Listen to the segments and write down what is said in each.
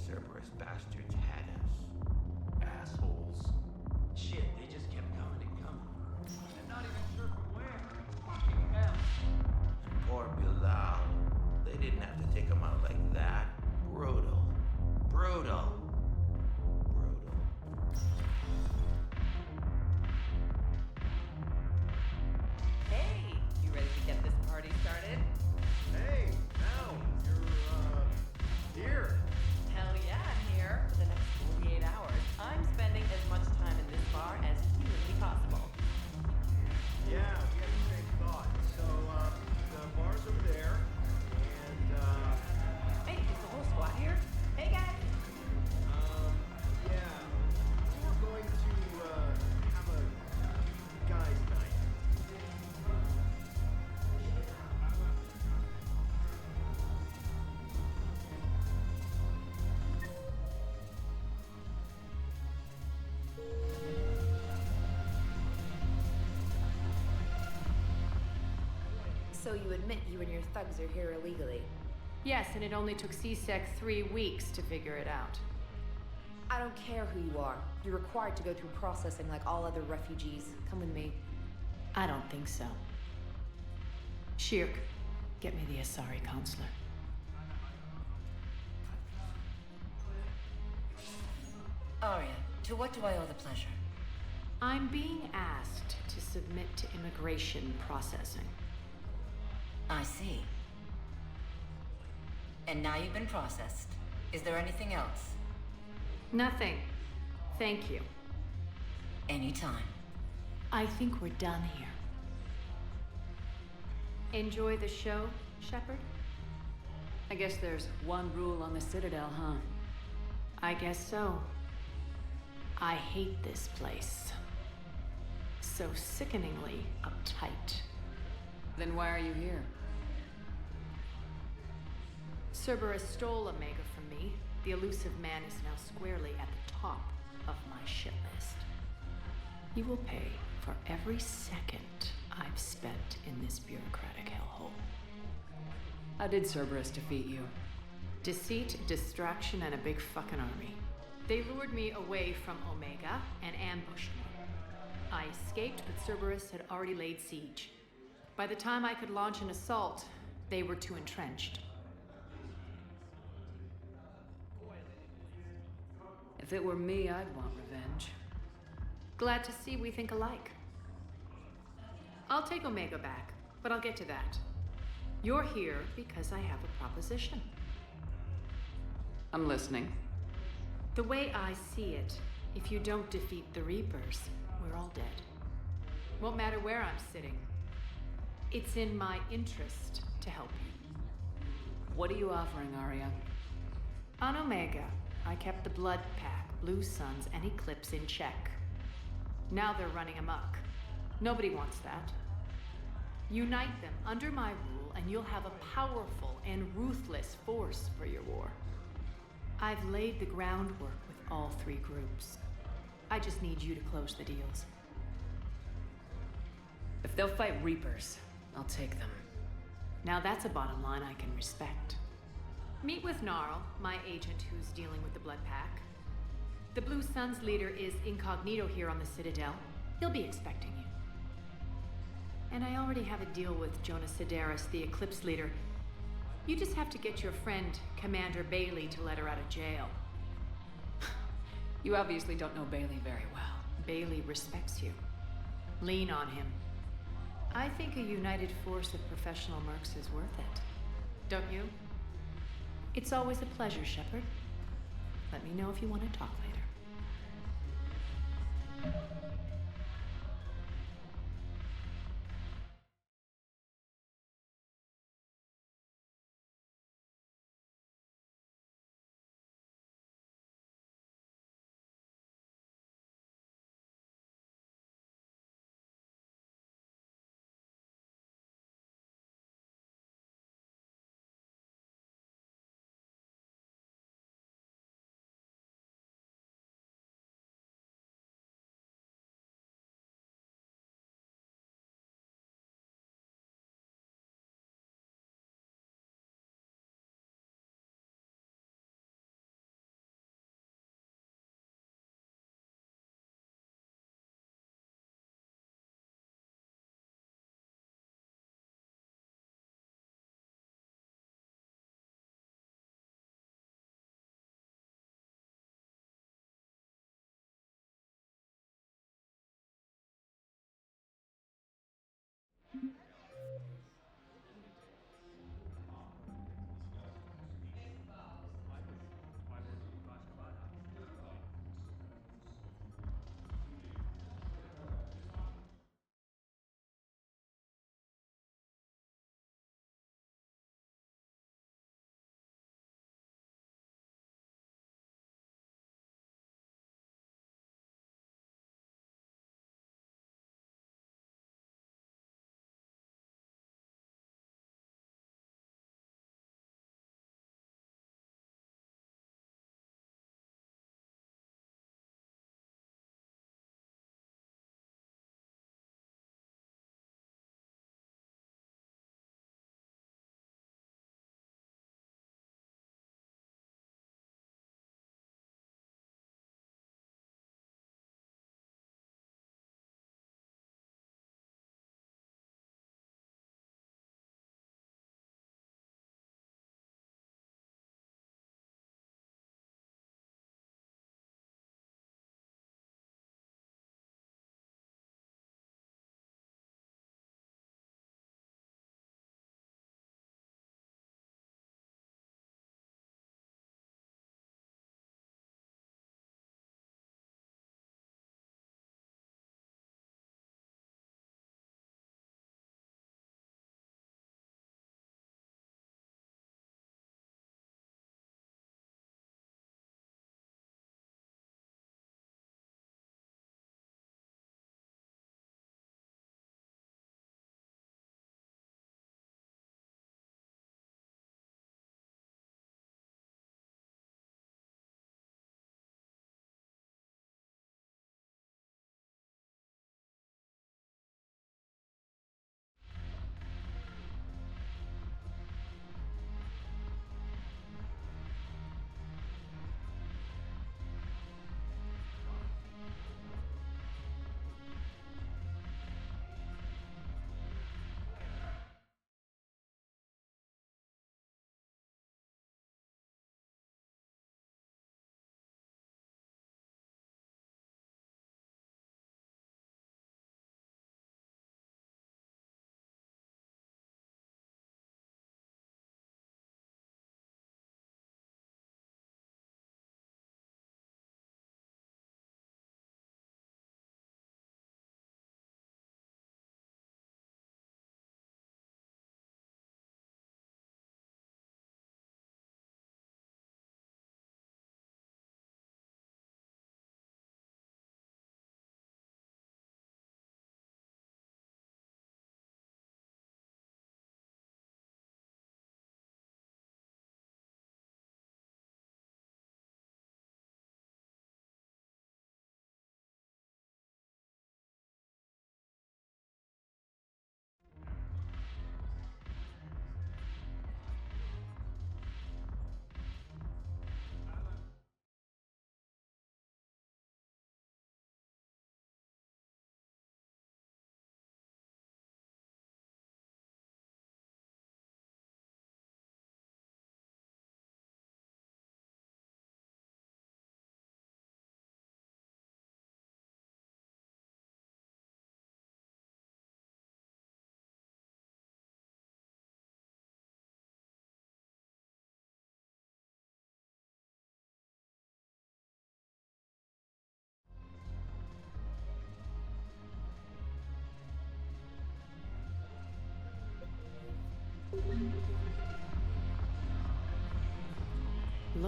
Cerberus bastards had us. Assholes. Shit, they just kept coming and coming. And not even sure from where. Fucking hell. And poor Bilal. They didn't have to take him out like that. Brutal. Brutal. Brutal. Hey, you ready to get this party started? Hey, now you're here. Hell yeah, I'm here. For the next 48 hours, I'm spending as much time in this bar as humanly possible. Yeah, we had the same thought. So, the bar's over there, and Hey, is the whole squad here? Hey guys! yeah, we're going to have a guys' night. So you admit you and your thugs are here illegally? Yes, and it only took CSEC 3 weeks to figure it out. I don't care who you are. You're required to go through processing like all other refugees. Come with me. I don't think so. Shirk, get me the Asari counselor. Arya, to what do I owe the pleasure? I'm being asked to submit to immigration processing. I see. And now you've been processed. Is there anything else? Nothing. Thank you. Anytime. I think we're done here. Enjoy the show, Shepard? I guess there's one rule on the Citadel, huh? I guess so. I hate this place. So sickeningly uptight. Then why are you here? Cerberus stole Omega from me. The elusive man is now squarely at the top of my shit list. He will pay for every second I've spent in this bureaucratic hellhole. How did Cerberus defeat you? Deceit, distraction, and a big fucking army. They lured me away from Omega and ambushed me. I escaped, but Cerberus had already laid siege. By the time I could launch an assault, they were too entrenched. If it were me, I'd want revenge. Glad to see we think alike. I'll take Omega back, but I'll get to that. You're here because I have a proposition. I'm listening. The way I see it, if you don't defeat the Reapers, we're all dead. Won't matter where I'm sitting. It's in my interest to help you. What are you offering, Arya? On Omega, I kept the Blood Pack, Blue Suns, and Eclipse in check. Now they're running amok. Nobody wants that. Unite them under my rule, and you'll have a powerful and ruthless force for your war. I've laid the groundwork with all 3 groups. I just need you to close the deals. If they'll fight Reapers, I'll take them. Now that's a bottom line I can respect. Meet with Gnarl, my agent who's dealing with the Blood Pack. The Blue Suns leader is incognito here on the Citadel. He'll be expecting you. And I already have a deal with Jonas Sidaris, the Eclipse leader. You just have to get your friend, Commander Bailey, to let her out of jail. You obviously don't know Bailey very well. Bailey respects you. Lean on him. I think a united force of professional mercs is worth it. Don't you? It's always a pleasure, Shepard. Let me know if you want to talk later.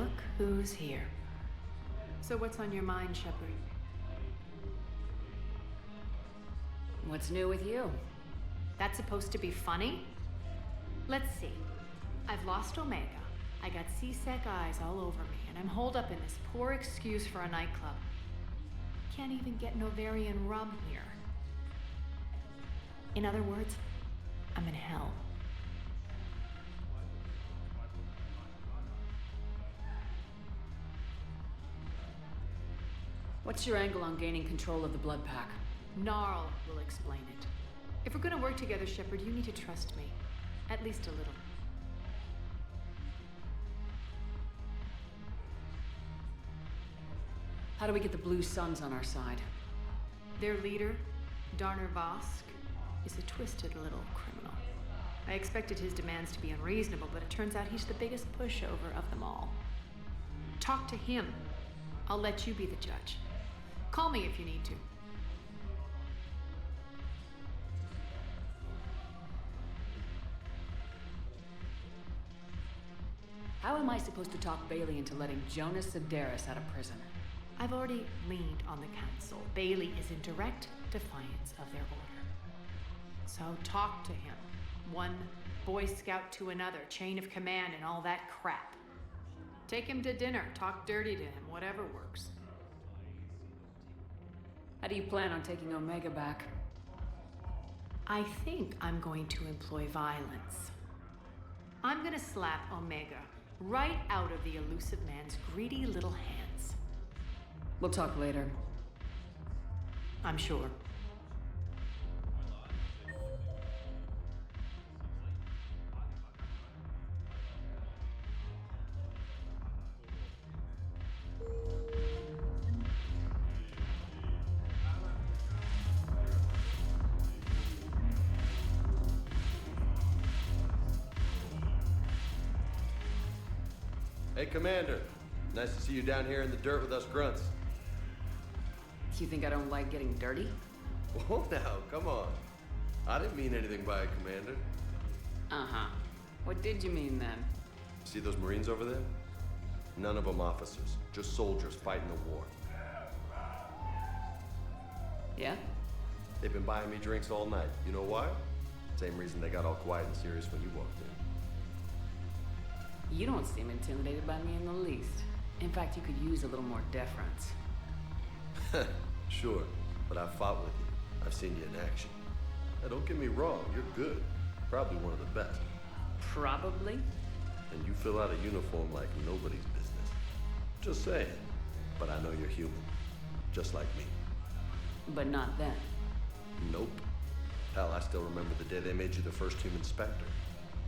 Look who's here. So what's on your mind, Shepard? What's new with you? That's supposed to be funny? Let's see. I've lost Omega. I got C-Sec eyes all over me, and I'm holed up in this poor excuse for a nightclub. Can't even get Novarian rum here. In other words, I'm in hell. What's your angle on gaining control of the blood pack? Gnarl will explain it. If we're gonna work together, Shepard, you need to trust me. At least a little. How do we get the Blue Suns on our side? Their leader, Darner Vosk, is a twisted little criminal. I expected his demands to be unreasonable, but it turns out he's the biggest pushover of them all. Talk to him. I'll let you be the judge. Call me if you need to. How am I supposed to talk Bailey into letting Jonas Sedaris out of prison? I've already leaned on the council. Bailey is in direct defiance of their order. So talk to him. One Boy Scout to another, chain of command and all that crap. Take him to dinner, talk dirty to him, whatever works. How do you plan on taking Omega back? I think I'm going to employ violence. I'm gonna slap Omega right out of the elusive man's greedy little hands. We'll talk later. I'm sure. Hey, Commander. Nice to see you down here in the dirt with us grunts. You think I don't like getting dirty? Whoa, now, come on. I didn't mean anything by it, Commander. Uh-huh. What did you mean then? See those Marines over there? None of them officers, just soldiers fighting the war. Yeah? They've been buying me drinks all night. You know why? Same reason they got all quiet and serious when you walked in. You don't seem intimidated by me in the least. In fact, you could use a little more deference. Sure, but I've fought with you. I've seen you in action. Now, don't get me wrong, you're good. Probably one of the best. Probably? And you fill out a uniform like nobody's business. Just saying. But I know you're human. Just like me. But not then. Nope. Hell, I still remember the day they made you the first human Spectre.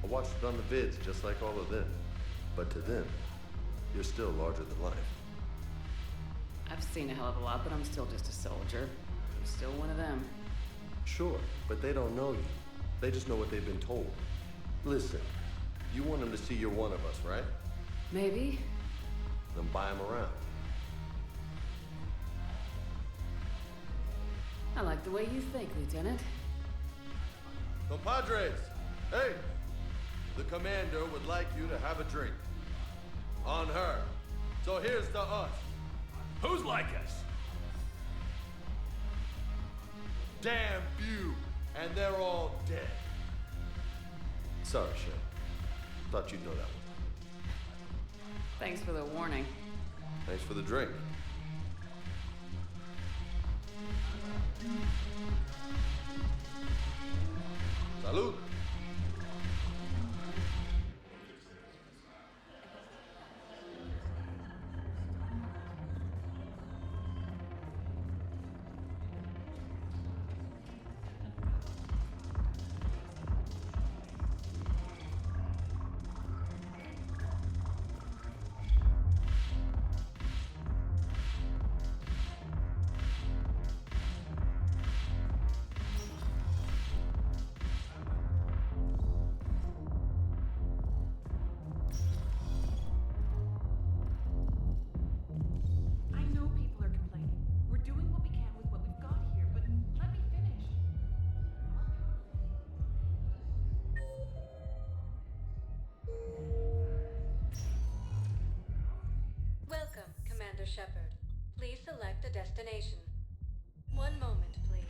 I watched it on the vids just like all of them. But to them, you're still larger than life. I've seen a hell of a lot, but I'm still just a soldier. I'm still one of them. Sure, but they don't know you. They just know what they've been told. Listen, you want them to see you're one of us, right? Maybe. Then buy them around. I like the way you think, Lieutenant. Compadres, hey! The commander would like you to have a drink. On her. So here's to us. Who's like us? Damn few, and they're all dead. Sorry, Shep. Thought you'd know that one. Thanks for the warning. Thanks for the drink. Salud. Commander Shepard. Please select a destination. One moment, please.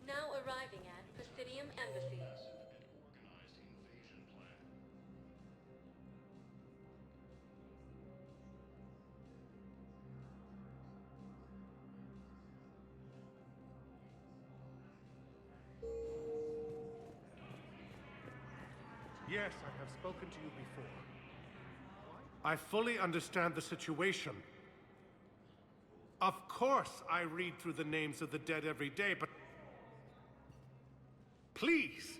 Now arriving at Presidium Embassy. Yes, I have spoken to you before. I fully understand the situation. Of course, I read through the names of the dead every day, but... Please!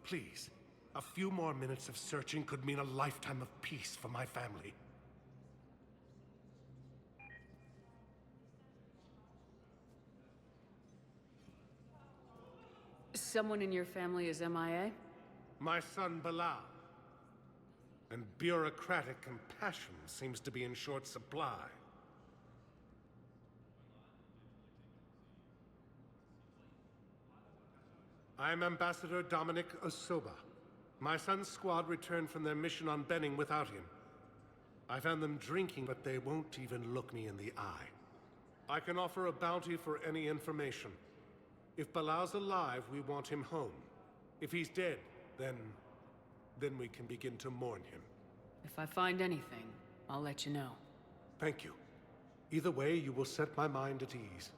Please. A few more minutes of searching could mean a lifetime of peace for my family. Someone in your family is MIA? My son, Bilal. And bureaucratic compassion seems to be in short supply. I'm Ambassador Dominic Osoba. My son's squad returned from their mission on Benning without him. I found them drinking, but they won't even look me in the eye. I can offer a bounty for any information. If Bilal's alive, we want him home. If he's dead, then we can begin to mourn him. If I find anything, I'll let you know. Thank you. Either way, you will set my mind at ease.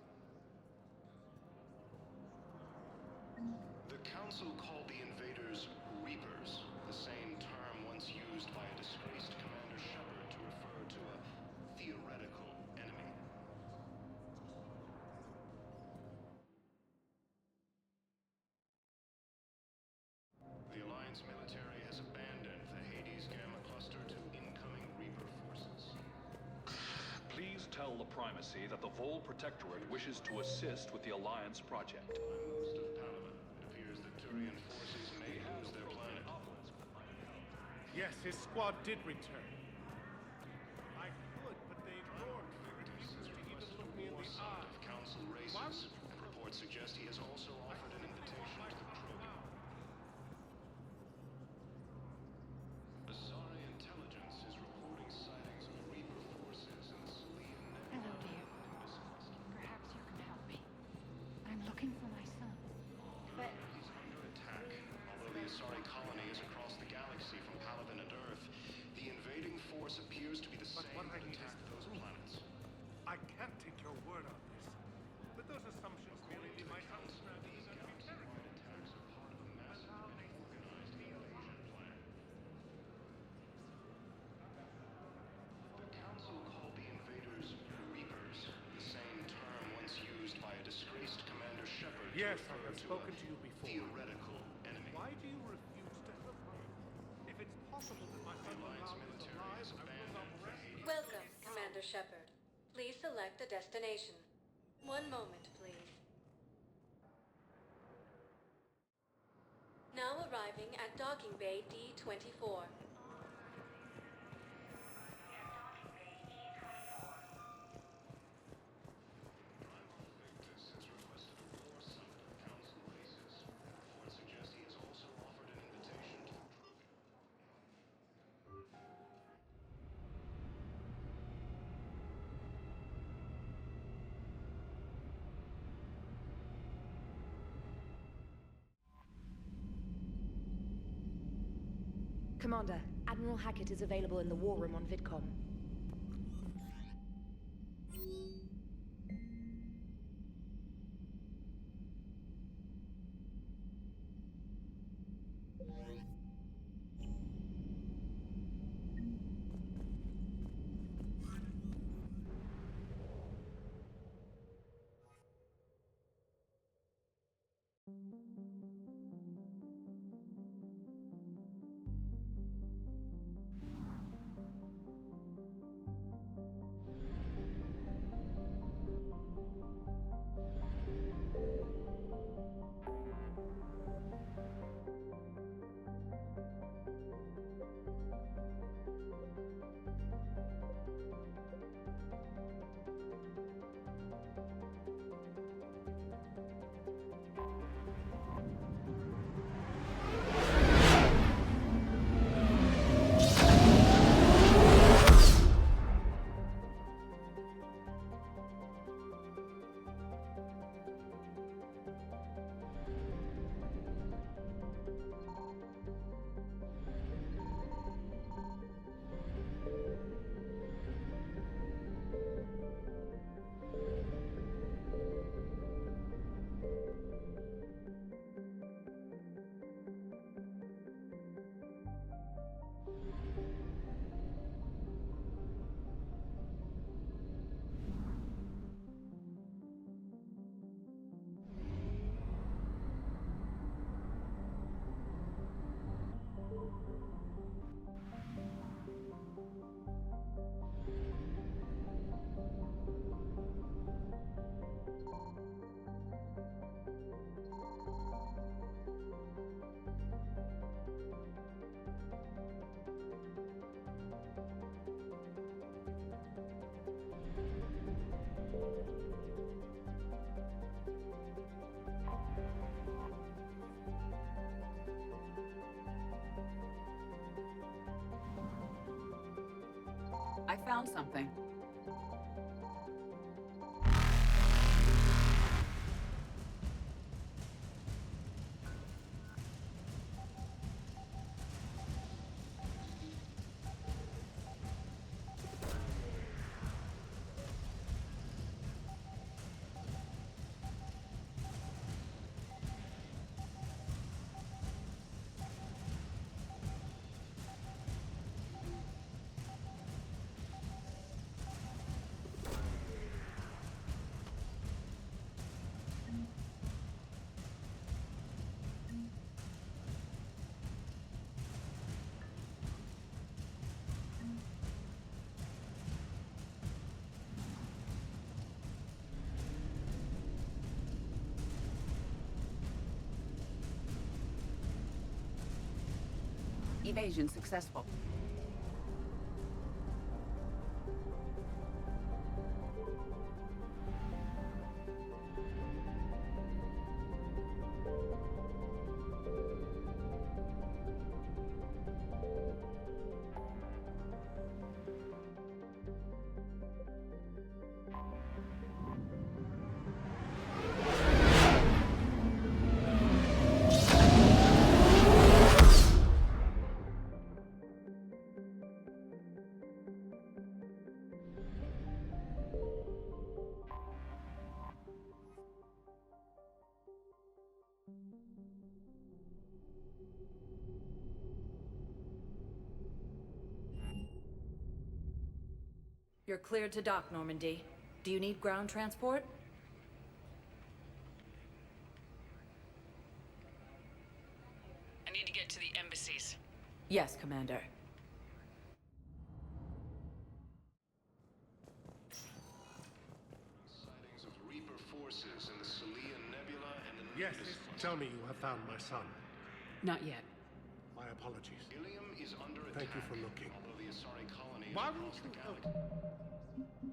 The Council called the invaders Reapers, the same term once used by a disgraced Commander Shepard to refer to a theoretical enemy. The Alliance military has abandoned the Hades Gamma Cluster to incoming Reaper forces. Please tell the Primacy that the Vol Protectorate wishes to assist with the Alliance project. Most of Palaven, it appears that Turian forces may lose their planet. Yes, his squad did return. I could, but they ignored me. Refused to even look me in the eye. Of Council races, and reports suggest he has also offered an invitation to the program. Asari intelligence is reporting sightings of Reaper forces in the Salian Hello, dear. Perhaps you can help me. I'm looking for my son. But He's under attack. Although the Asari colony is across the galaxy from Palaven and Earth, the invading force appears to be the same what I that need is attacked those planets. I can't take your word on this. But those assumptions merely According to leave the my Council, these galaxy-wide attacks are part of a massive and organized invasion plan. The Council called the invaders Reapers, the same term once used by a disgraced Commander Shepard Yes, to I refer have to spoken a to you before. theoretical enemy. Why do you refuse to help me? If it's possible that my son Alliance Bilal is military alive, has I will abandoned not the rest. Hades. Welcome, Commander Shepard. Please select a destination. One moment, please. Now arriving at Docking Bay D-24. Victus has requested a war summit of Council races. Reports suggest he has also offered an invitation to the program. Commander, Admiral Hackett is available in the war room on VidCom. found something. Evasion successful. You're cleared to dock, Normandy. Do you need ground transport? I need to get to the embassies. Yes, Commander. Sightings of Reaper forces in the Celia Nebula and the Yes, Nexus tell me you have found my son. Not yet. My apologies. Ilium is under Thank attack. you for looking. Although the Asari colony is Why across won't the you help? galaxy.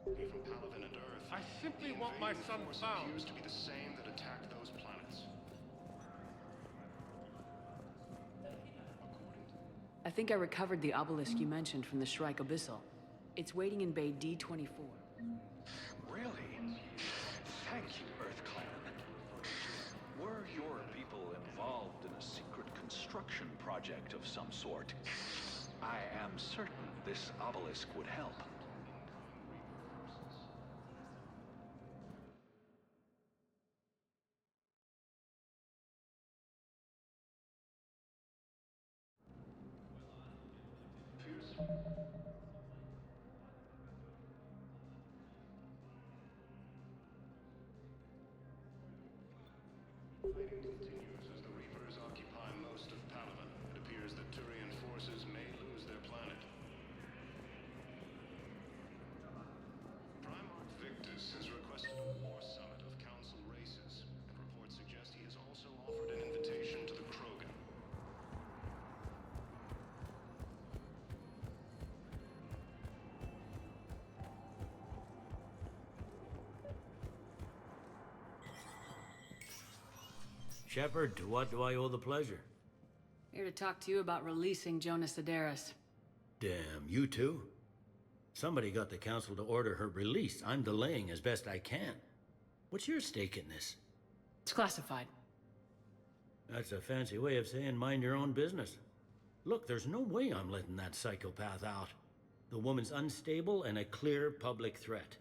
From Palaven and Earth, I simply the want my invading son force found. appears to be the same that attacked those planets. I think I recovered the obelisk you mentioned from the Shrike Abyssal. It's waiting in Bay D-24. Really? Thank you, Earth Clan. Were your people involved in a secret construction project of some sort? I am certain this obelisk would help. Fighting continues as the Reapers occupy most of Palaven. It appears that Turian forces may lose their planet. Primarch Victus has requested a war summit of Council races, and reports suggest he has also offered an invitation to the Krogan. Shepard, to what do I owe the pleasure? Here to talk to you about releasing Jonas Sederis. Damn, you too? Somebody got the council to order her release. I'm delaying as best I can. What's your stake in this? It's classified. That's a fancy way of saying mind your own business. Look, there's no way I'm letting that psychopath out. The woman's unstable and a clear public threat.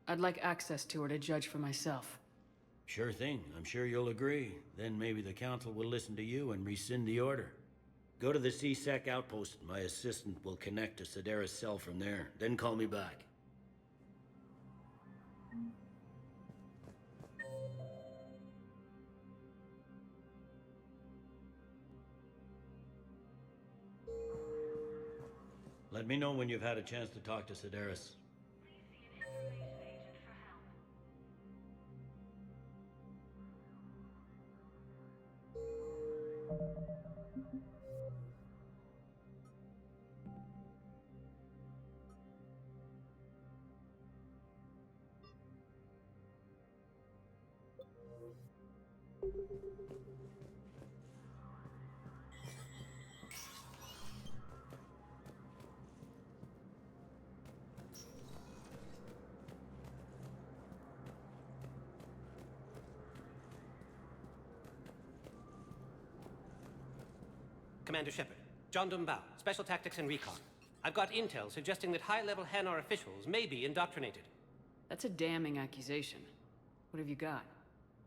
I'd like access to her to judge for myself. Sure thing. I'm sure you'll agree. Then maybe the council will listen to you and rescind the order. Go to the CSEC outpost. My assistant will connect to Sedaris' cell from there. Then call me back. Let me know when you've had a chance to talk to Sedaris. Commander Shepard, John Dumbao, Special Tactics and Recon. I've got intel suggesting that high-level Hanar officials may be indoctrinated. That's a damning accusation. What have you got?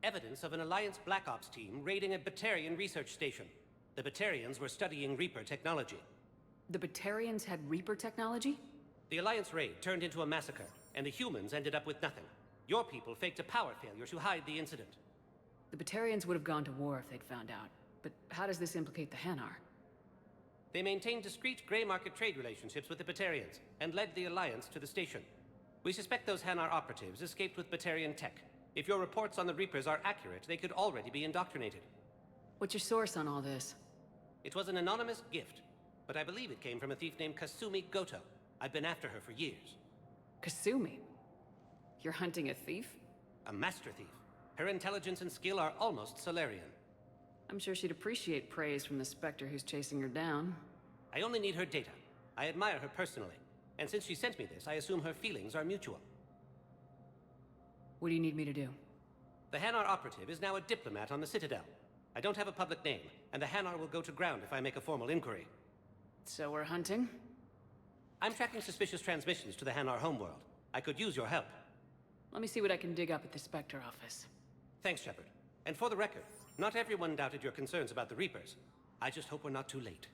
Evidence of an Alliance Black Ops team raiding a Batarian research station. The Batarians were studying Reaper technology. The Batarians had Reaper technology? The Alliance raid turned into a massacre, and the humans ended up with nothing. Your people faked a power failure to hide the incident. The Batarians would have gone to war if they'd found out. But how does this implicate the Hanar? They maintained discreet gray market trade relationships with the Batarians, and led the Alliance to the station. We suspect those Hanar operatives escaped with Batarian tech. If your reports on the Reapers are accurate, they could already be indoctrinated. What's your source on all this? It was an anonymous gift, but I believe it came from a thief named Kasumi Goto. I've been after her for years. Kasumi? You're hunting a thief? A master thief. Her intelligence and skill are almost Solarian. I'm sure she'd appreciate praise from the Spectre who's chasing her down. I only need her data. I admire her personally. And since she sent me this, I assume her feelings are mutual. What do you need me to do? The Hanar operative is now a diplomat on the Citadel. I don't have a public name, and the Hanar will go to ground if I make a formal inquiry. So we're hunting? I'm tracking suspicious transmissions to the Hanar homeworld. I could use your help. Let me see what I can dig up at the Spectre office. Thanks, Shepard. And for the record, not everyone doubted your concerns about the Reapers. I just hope we're not too late.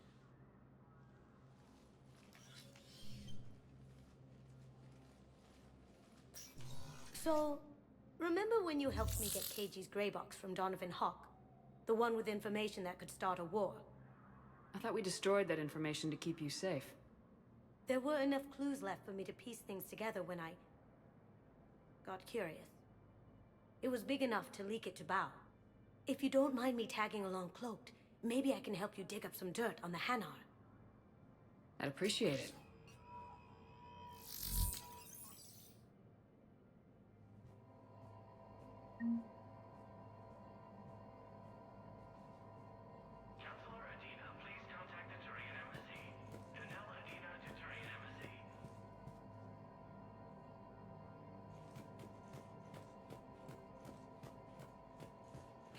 So, remember when you helped me get KG's grey box from Donovan Hawk? The one with information that could start a war? I thought we destroyed that information to keep you safe. There were enough clues left for me to piece things together when I got curious. It was big enough to leak it to Bao. If you don't mind me tagging along cloaked, maybe I can help you dig up some dirt on the Hanar. I'd appreciate it. Counselor Adina, please contact the Turian Embassy. Donella Adina to Turian Embassy.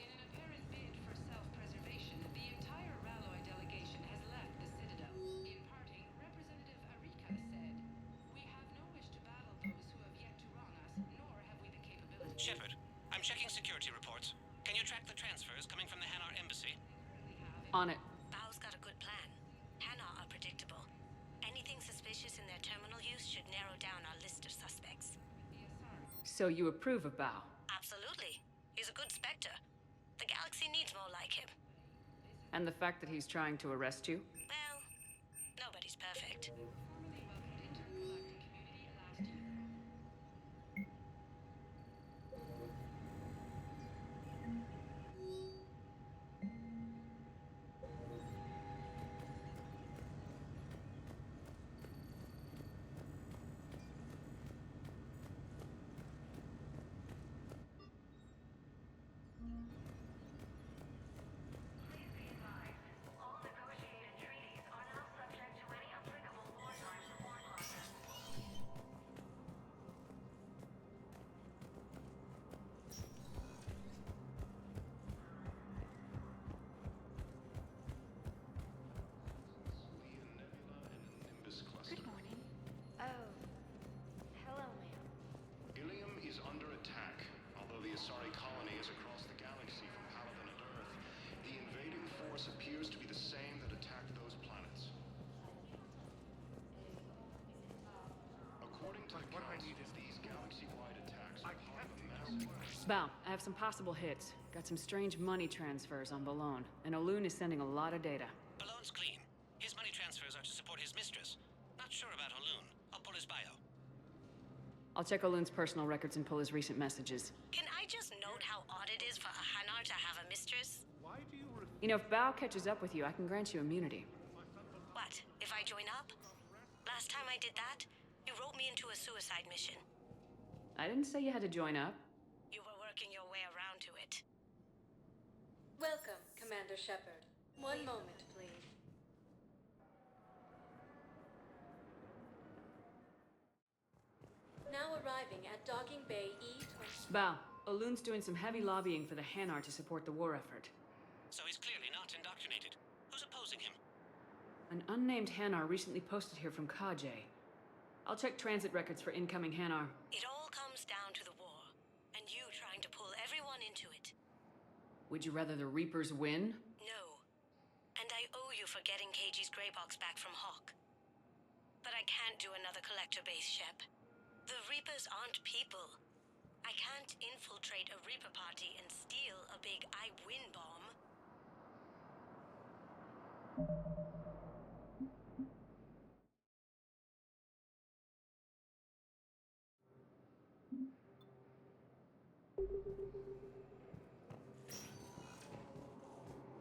In an apparent bid for self-preservation, the entire Ralloy delegation has left the Citadel. In parting, Representative Arika said, "We have no wish to battle those who have yet to wrong us, nor have we the capability." Shepard, I'm checking security reports. Can you track the transfers coming from the Hanar embassy? On it. Bao's got a good plan. Hanar are predictable. Anything suspicious in their terminal use should narrow down our list of suspects. So you approve of Bao? Absolutely. He's a good Spectre. The galaxy needs more like him. And the fact that he's trying to arrest you? Well, nobody's perfect. Please be advised, all negotiated Val, I have some possible hits. Got some strange money transfers on Balone, and Olun is sending a lot of data. Balone's clean. His money transfers are to support his mistress. Not sure about Olun. I'll pull his bio. I'll check Olun's personal records and pull his recent messages. Can I just note how odd it is for a Hanar to have a mistress? Why do you You know, if Bao catches up with you, I can grant you immunity. What, if I join up? Last time I did that, you wrote me into a suicide mission. I didn't say you had to join up. You were working your way around to it. Welcome, Commander Shepard. One moment, please. Now arriving at Docking Bay E20. Bao, Olun's doing some heavy lobbying for the Hanar to support the war effort. So he's clearly not indoctrinated. Who's opposing him? An unnamed Hanar recently posted here from Kajay. I'll check transit records for incoming Hanar. It all comes down to the war, and you trying to pull everyone into it. Would you rather the Reapers win? No. And I owe you for getting KG's gray box back from Hawk. But I can't do another collector base, Shep. The Reapers aren't people. I can't infiltrate a Reaper party and steal a big I win bomb.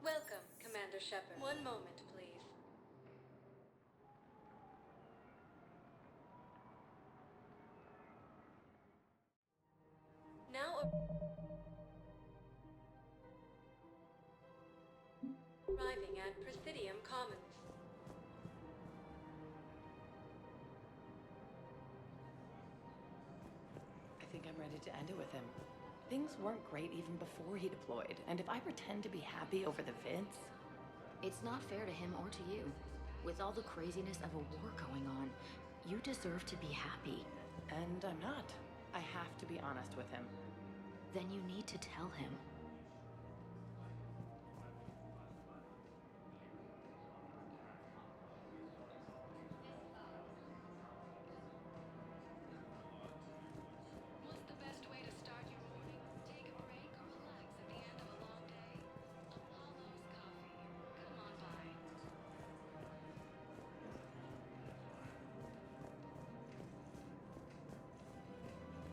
Welcome, Commander Shepard. One moment, please. Now arriving at Presidium Commons. I think I'm ready to end it with him. Things weren't great even before he deployed, and if I pretend to be happy over the vids... It's not fair to him or to you. With all the craziness of a war going on, you deserve to be happy. And I'm not. I have to be honest with him. Then you need to tell him. What's the best way to start your morning? Take a break or relax at the end of a long day? Apollo's Coffee. Come on by.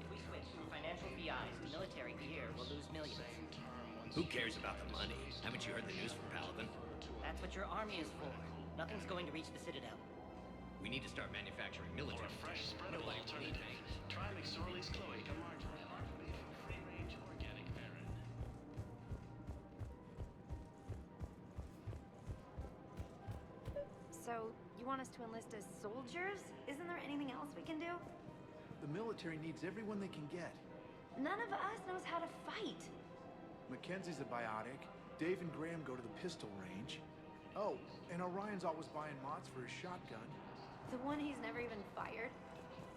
If we switch from financial BIs to military gear, we'll lose millions. Who cares about the money? Haven't you heard the news from Paladin? That's what your army is for. Nothing's going to reach the Citadel. We need to start manufacturing military. For a fresh spreadable alternative, try McSorley's Cloaca Margarine, made from free-range organic parent. So, you want us to enlist as soldiers? Isn't there anything else we can do? The military needs everyone they can get. None of us knows how to fight. Mackenzie's a biotic. Dave and Graham go to the pistol range. Oh, and Orion's always buying mods for his shotgun. The one he's never even fired.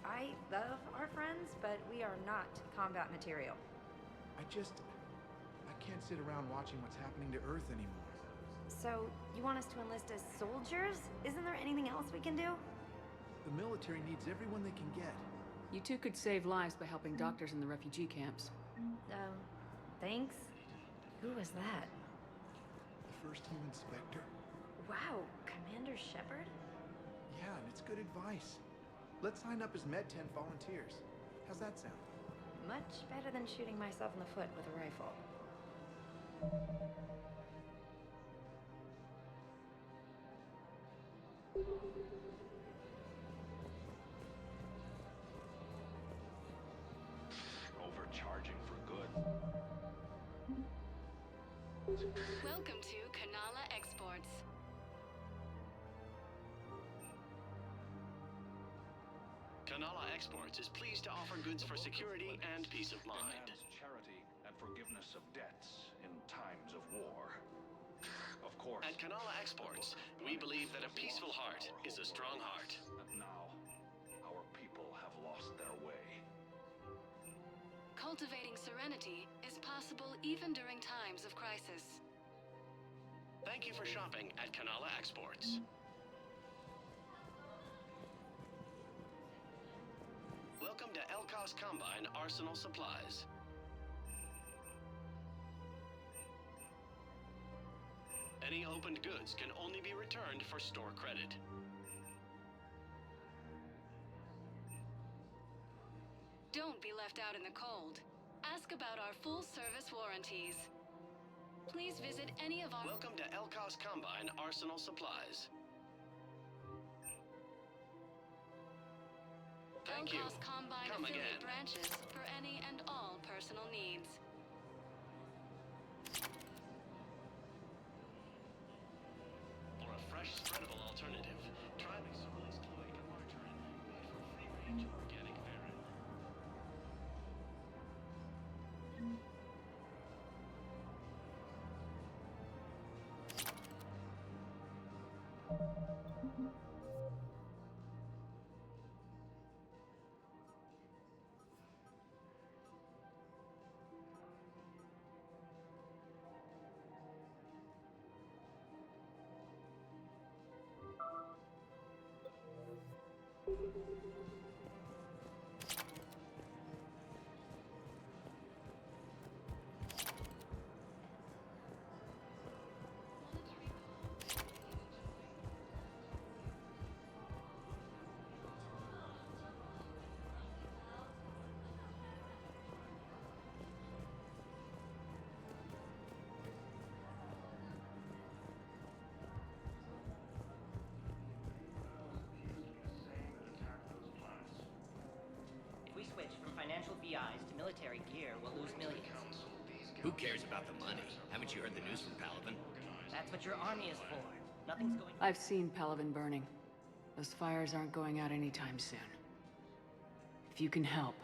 I love our friends, but we are not combat material. I can't sit around watching what's happening to Earth anymore. So, you want us to enlist as soldiers? Isn't there anything else we can do? The military needs everyone they can get. You two could save lives by helping doctors in the refugee camps. Thanks? Who was that? The first team inspector? Wow, Commander Shepard? Yeah, and it's good advice. Let's sign up as Med-10 volunteers. How's that sound? Much better than shooting myself in the foot with a rifle. Overcharging for good. Welcome to Kanala Exports. Kanala Exports is pleased to offer goods for security and peace of mind. Demands charity and forgiveness of debts in times of war. Of course. At Kanala Exports, we believe that a peaceful heart is a strong heart. And now, our people have lost their way. Cultivating serenity is possible even during times of crisis. Thank you for shopping at Kanala Exports. Welcome to Elkos Combine Arsenal Supplies. Any opened goods can only be returned for store credit. Don't be left out in the cold. Ask about our full-service warranties. Please visit any of our... Welcome to Elkos Combine Arsenal Supplies. Thank you. Elkos Combine Come affiliate again. branches for any and all personal needs. For a fresh, spreadable alternative, try McSorley's cloaca margarine, made from free-range organic verin. If we switch from financial VIs to military gear, we'll lose millions. Who cares about the money? Haven't you heard the news from Paladin? That's what your army is for. Nothing's going... I've seen Paladin burning. Those fires aren't going out anytime soon. If you can help.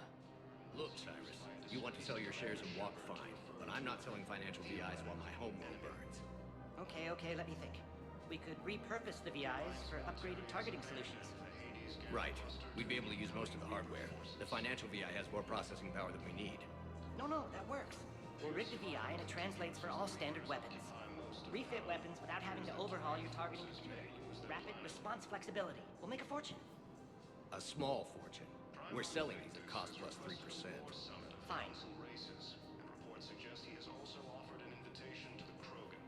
Look, Cyrus, you want to sell your shares and walk fine, but I'm not selling financial VIs while my home world burns. Okay, let me think. We could repurpose the VIs for upgraded targeting solutions. Right. We'd be able to use most of the hardware. The financial VI has more processing power than we need. No, that works. We'll rig the VI and it translates for all standard weapons. Refit weapons without having to overhaul your targeting computer. Rapid response flexibility. We'll make a fortune. A small fortune. We're selling these at cost plus 3%. Fine. Races, and reports suggest he has also offered an invitation to the Krogan.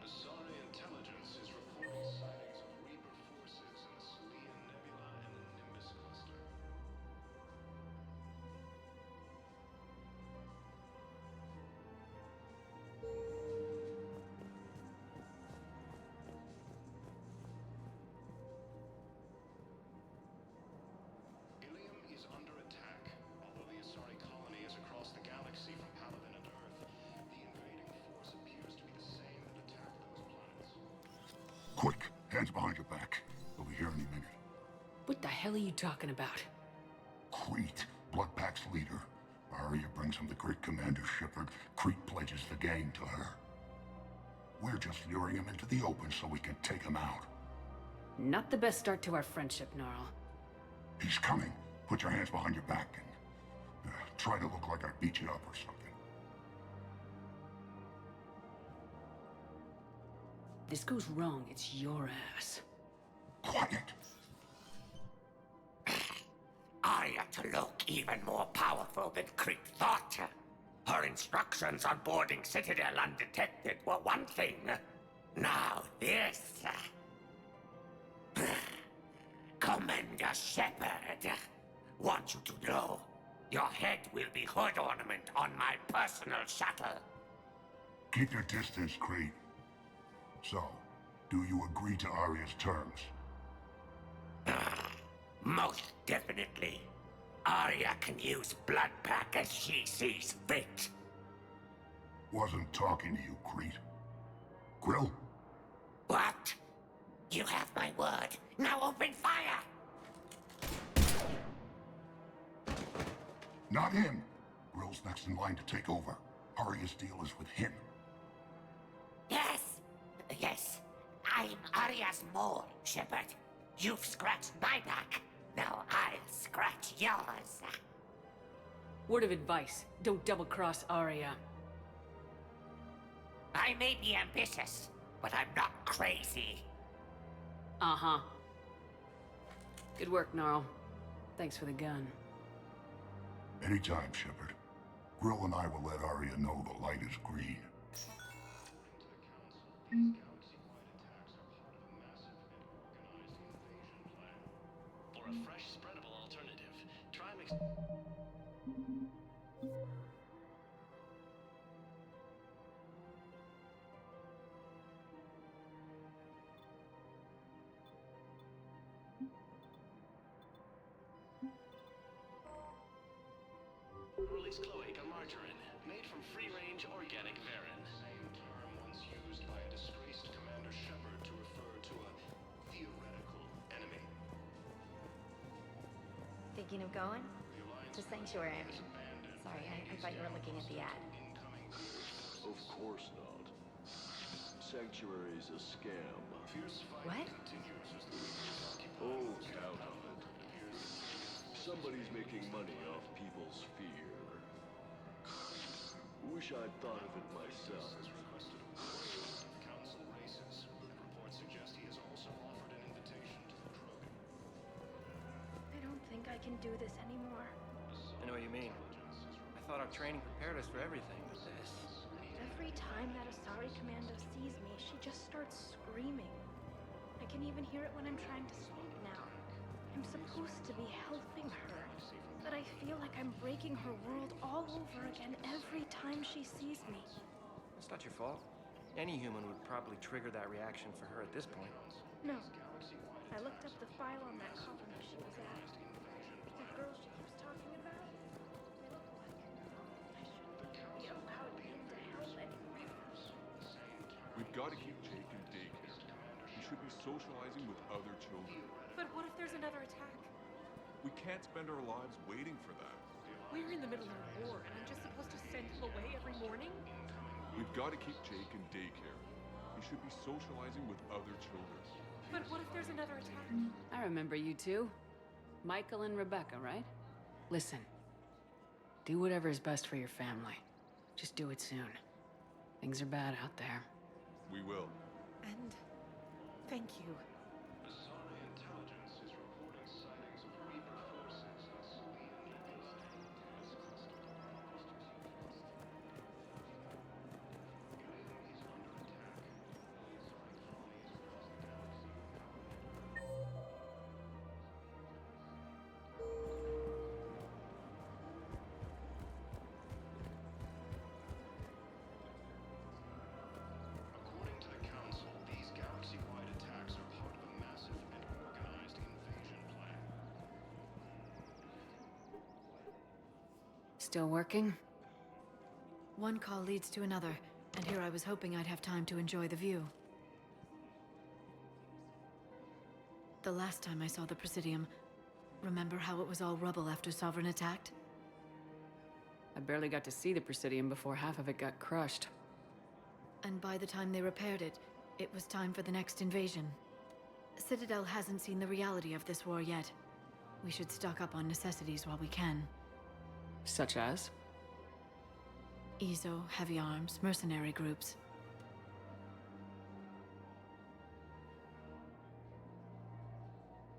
Asari intelligence is reporting sightings of Reaper forces in the Salian Nebula and the Nimbus cluster. Ilium is under attack. Although the Asari colony is across the galaxy from Paladin and Earth, the invading force appears to be the same that attacked those planets. Quick, hands behind your back. We'll be here any minute. What the hell are you talking about? Crete, Bloodpack's leader. Arya brings him the great Commander Shepard. Crete pledges the gang to her. We're just luring him into the open so we can take him out. Not the best start to our friendship, Gnarl. He's coming. Put your hands behind your back and try to look like I beat you up or something. This goes wrong, it's your ass. Quiet. Arya to look even more powerful than Crete thought. Her instructions on boarding Citadel undetected were one thing. Now this. Commander Shepard, want you to know, your head will be hood ornament on my personal shuttle. Keep your distance, Crete. So, do you agree to Arya's terms? Most definitely. Arya can use Bloodpack as she sees fit. Wasn't talking to you, Crete. Grill? What? You have my word. Now open fire! Not him. Grill's next in line to take over. Arya's deal is with him. Yes. I'm Arya's mole, Shepard. You've scratched my back. Now I'll scratch yours. Word of advice, don't double-cross Arya. I may be ambitious, but I'm not crazy. Uh-huh. Good work, Gnarl. Thanks for the gun. Anytime, Shepard. Grill and I will let Arya know the light is green. For a fresh, spreadable alternative, try mix. Release cloaca margarine, made from free-range organic varin. Same term once used by a disgraced Commander Shepard to refer to a theoretical enemy. Thinking of going? To Sanctuary, I mean. Sorry, I thought you were looking at the ad. Of course not. Sanctuary's a scam. What? Oh, count on it. Somebody's making money off people's fear. Wish I'd thought of it myself. Council races. Reports suggest he has also offered an invitation to the Krogan. I don't think I can do this anymore. I know what you mean. I thought our training prepared us for everything, but this... Every time that Asari Commando sees me, she just starts screaming. I can even hear it when I'm trying to sleep now. I'm supposed to be helping her, but I feel like I'm breaking her world all over again every time she sees me. It's not your fault. Any human would probably trigger that reaction for her at this point. No. I looked up the file on that colony she was at. The girls she keeps talking about, they look like I shouldn't be allowed into hell anymore. We've got to keep Jake in daycare. He should be socializing with other children. But what if there's another attack? We can't spend our lives waiting for that. We're in the middle of a war, and I'm just supposed to send him away every morning? We've got to keep Jake in daycare. He should be socializing with other children. But what if there's another attack? I remember you two. Michael and Rebecca, right? Listen. Do whatever is best for your family. Just do it soon. Things are bad out there. We will. And thank you. Asari intelligence is reporting sightings of Reaper forces in civilian Nicholas as cluster. Galaxy is under attack. Strike colonies across the galaxy. According to the Council, these galaxy-wide attacks are part of a massive and organized invasion plan. Still working? One call leads to another, and here I was hoping I'd have time to enjoy the view. The last time I saw the Presidium, remember how it was all rubble after Sovereign attacked? I barely got to see the Presidium before half of it got crushed. And by the time they repaired it, it was time for the next invasion. Citadel hasn't seen the reality of this war yet. We should stock up on necessities while we can. Such as? EZO, heavy arms, mercenary groups.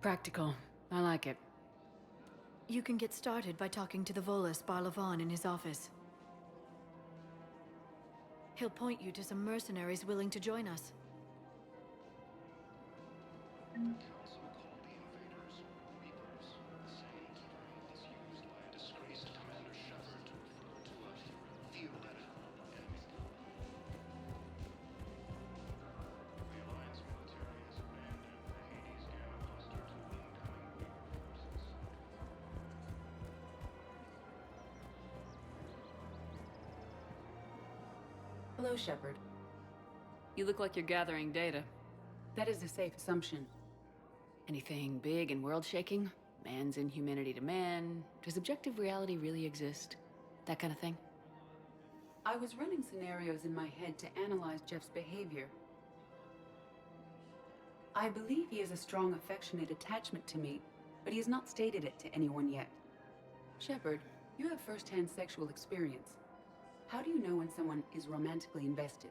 Practical. I like it. You can get started by talking to the Volus Barlavan in his office. He'll point you to some mercenaries willing to join us. The Council called the invaders Reapers, the same term once used by a disgraced Commander Shepard to refer to a theoretical enemy. The Alliance military has abandoned the Hades Gamma cluster to incoming Reaper forces. Hello, Shepard. You look like you're gathering data. That is a safe assumption. Anything big and world-shaking? Man's inhumanity to man? Does objective reality really exist? That kind of thing? I was running scenarios in my head to analyze Jeff's behavior. I believe he has a strong affectionate attachment to me, but he has not stated it to anyone yet. Shepard, you have first-hand sexual experience. How do you know when someone is romantically invested?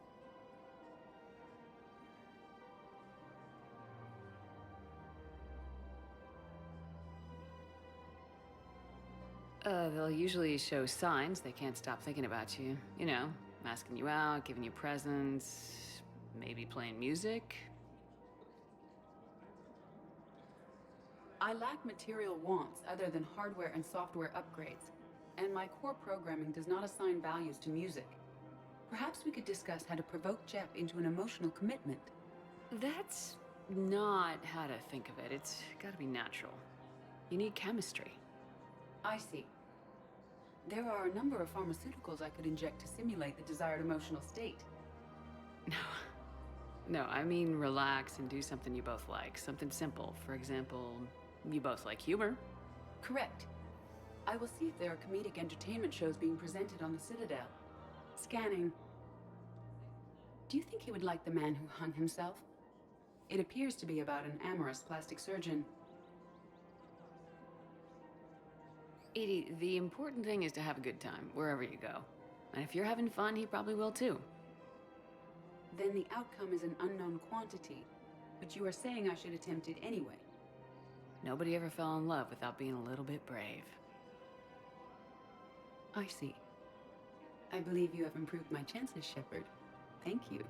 They'll usually show signs they can't stop thinking about you. You know, asking you out, giving you presents, maybe playing music. I lack material wants other than hardware and software upgrades, and my core programming does not assign values to music. Perhaps we could discuss how to provoke Jep into an emotional commitment. That's not how to think of it. It's gotta be natural. You need chemistry. I see. There are a number of pharmaceuticals I could inject to simulate the desired emotional state. No, I mean relax and do something you both like. Something simple. For example, you both like humor. Correct. I will see if there are comedic entertainment shows being presented on the Citadel. Scanning. Do you think he would like The Man Who Hung Himself? It appears to be about an amorous plastic surgeon. Edie, the important thing is to have a good time, wherever you go. And if you're having fun, he probably will too. Then the outcome is an unknown quantity. But you are saying I should attempt it anyway. Nobody ever fell in love without being a little bit brave. I see. I believe you have improved my chances, Shepard. Thank you.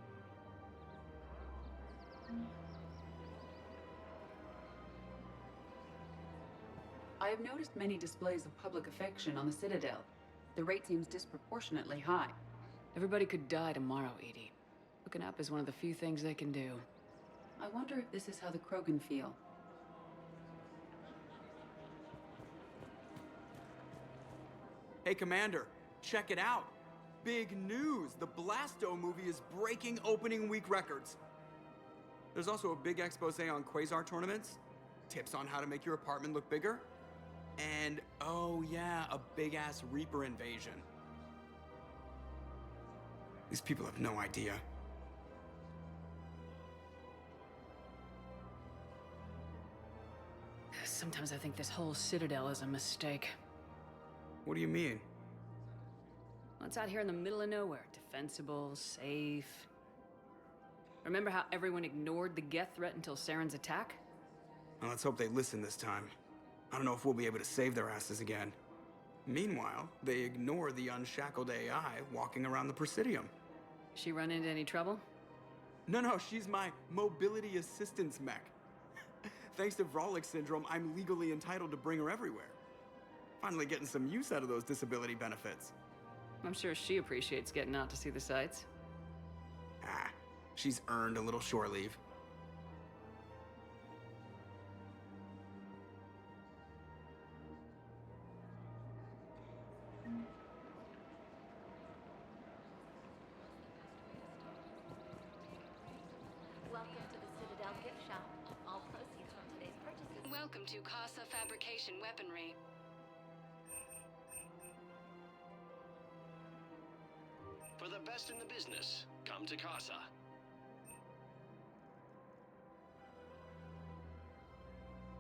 I have noticed many displays of public affection on the Citadel. The rate seems disproportionately high. Everybody could die tomorrow, Edie. Hooking up is one of the few things they can do. I wonder if this is how the Krogan feel. Hey, Commander, check it out. Big news! The Blasto movie is breaking opening week records. There's also a big expose on Quasar tournaments, tips on how to make your apartment look bigger, and, oh yeah, a big-ass Reaper invasion. These people have no idea. Sometimes I think this whole Citadel is a mistake. What do you mean? Well, it's out here in the middle of nowhere. Defensible, safe. Remember how everyone ignored the Geth threat until Saren's attack? Well, let's hope they listen this time. I don't know if we'll be able to save their asses again. Meanwhile, they ignore the unshackled AI walking around the Presidium. She run into any trouble? No, she's my mobility assistance mech. Thanks to Vrolic syndrome, I'm legally entitled to bring her everywhere. Finally getting some use out of those disability benefits. I'm sure she appreciates getting out to see the sights. Ah, she's earned a little shore leave. Welcome to the Citadel gift shop. All proceeds from today's purchases. Welcome to Casa Fabrication Weaponry. For the best in the business, come to Casa.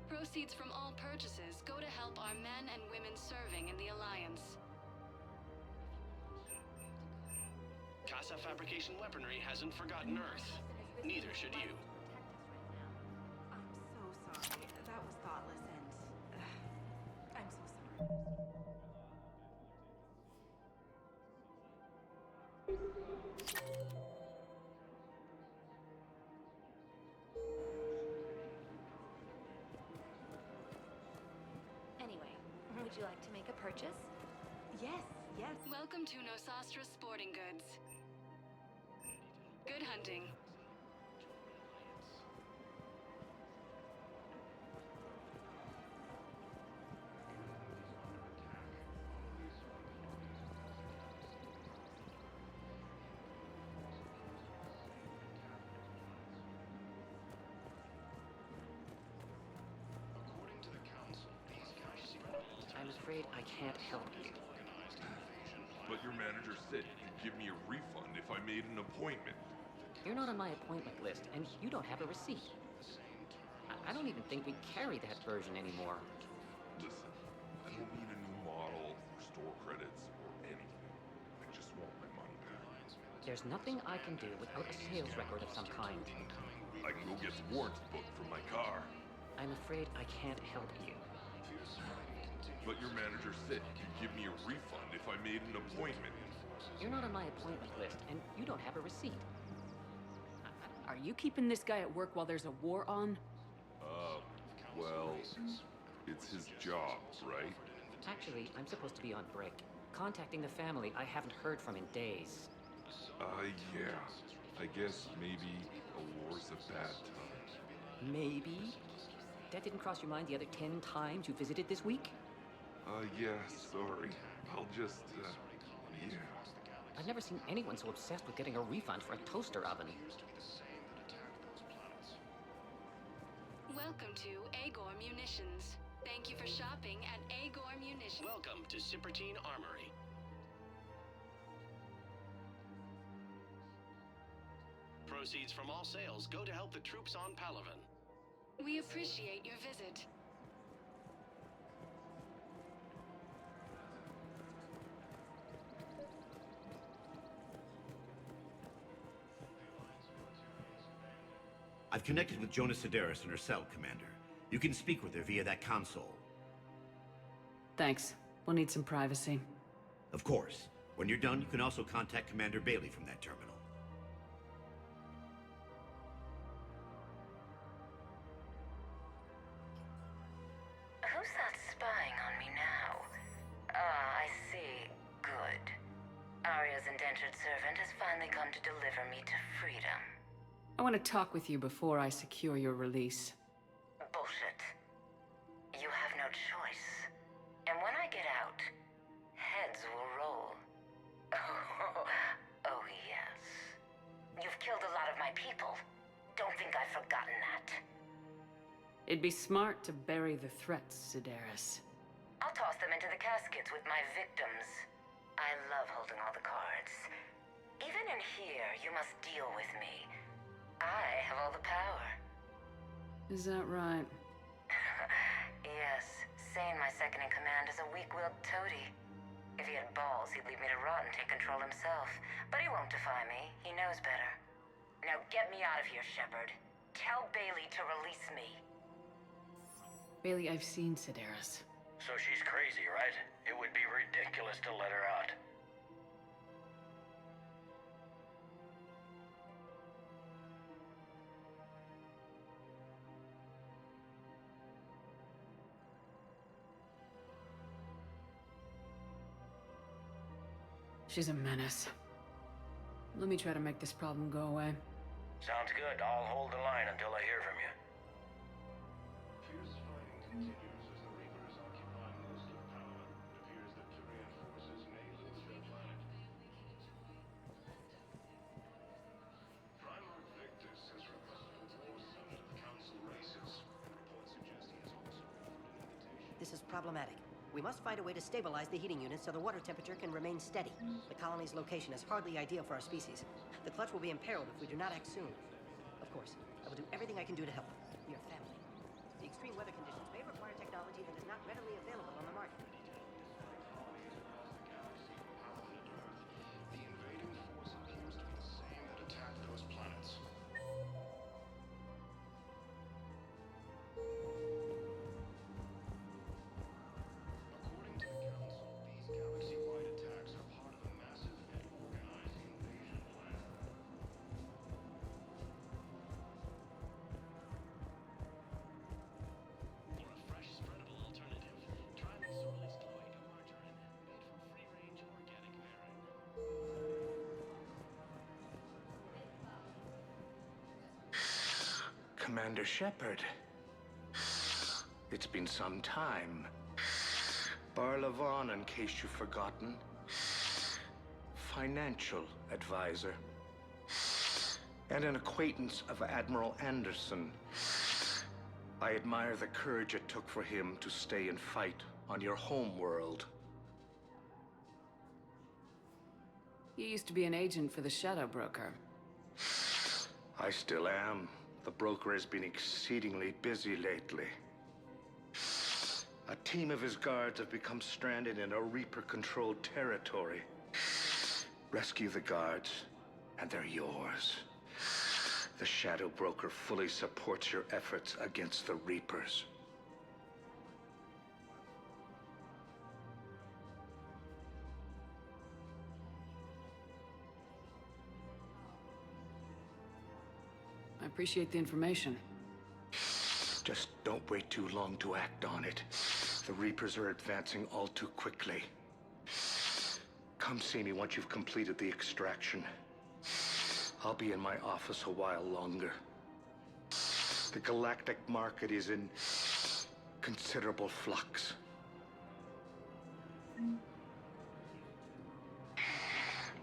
Proceeds from all purchases go to help our men and women serving in the Alliance. Casa Fabrication Weaponry hasn't forgotten Earth. Neither should you. I'm so sorry. That was thoughtless and... I'm so sorry. Anyway, would you like to make a purchase? Yes. Welcome to Nosastra Sporting Goods. Good hunting. I'm afraid I can't help you. But your manager said he'd give me a refund if I made an appointment. You're not on my appointment list, and you don't have a receipt. I don't even think we carry that version anymore. Listen, I don't need a new model, or store credits, or anything. I just want my money back. There's nothing I can do without a sales record of some kind. I can go get the warranty book from my car. I'm afraid I can't help you. But your manager said he'd give me a refund if I made an appointment. You're not on my appointment list, and you don't have a receipt. Are you keeping this guy at work while there's a war on? Well, it's his job, right? Actually, I'm supposed to be on break. Contacting the family I haven't heard from in days. Yeah. I guess maybe a war's a bad time. Maybe? That didn't cross your mind the other 10 times you visited this week? Yeah, sorry. I'll just, yeah. I've never seen anyone so obsessed with getting a refund for a toaster oven. Welcome to Agor Munitions. Thank you for shopping at Agor Munitions. Welcome to Sippertine Armory. Proceeds from all sales go to help the troops on Palaven. We appreciate your visit. I've connected with Jonas Sedaris in her cell, Commander. You can speak with her via that console. Thanks. We'll need some privacy. Of course. When you're done, you can also contact Commander Bailey from that terminal. Who's that spying on me now? Ah, I see. Good. Arya's indentured servant has finally come to deliver me to freedom. I want to talk with you before I secure your release. Bullshit. You have no choice. And when I get out, heads will roll. Oh, yes. You've killed a lot of my people. Don't think I've forgotten that. It'd be smart to bury the threats, Sedaris. I'll toss them into the caskets with my victims. I love holding all the cards. Even in here, you must deal with me. I have all the power. Is that right? Yes, Sane, my second in command, is a weak-willed toady. If he had balls, he'd leave me to rot and take control himself. But he won't defy me. He knows better. Now get me out of here, Shepard. Tell Bailey to release me. Bailey, I've seen Sedaris. So she's crazy, right? It would be ridiculous to let her out. She's a menace. Let me try to make this problem go away. Sounds good. I'll hold the line until I hear from you. Fierce fighting continues as the Reapers occupy most of Palaven. It appears that Tyrian forces may lose their planet. Primarch Victus has requested a war summit of the Council races. Reports suggest he has also offered an invitation. This is problematic. We must find a way to stabilize the heating units so the water temperature can remain steady. The colony's location is hardly ideal for our species. The clutch will be imperiled if we do not act soon. Of course, I will do everything I can do to help. We are family. The extreme weather conditions may require technology that is not readily available on the market. The invading force appears to be the same that attacked those planets. According to the Council, these galaxy-wide attacks are part of a massive and organized invasion plan. For a fresh, spreadable alternative, try the sorlix cloaca margarine, made from free-range organic marine. Commander Shepard. It's been some time. Barlavon, in case you've forgotten. Financial advisor. And an acquaintance of Admiral Anderson. I admire the courage it took for him to stay and fight on your home world. You used to be an agent for the Shadow Broker. I still am. The broker has been exceedingly busy lately. A team of his guards have become stranded in a Reaper-controlled territory. Rescue the guards, and they're yours. The Shadow Broker fully supports your efforts against the Reapers. I appreciate the information. Just don't wait too long to act on it. The Reapers are advancing all too quickly. Come see me once you've completed the extraction. I'll be in my office a while longer. The galactic market is in considerable flux.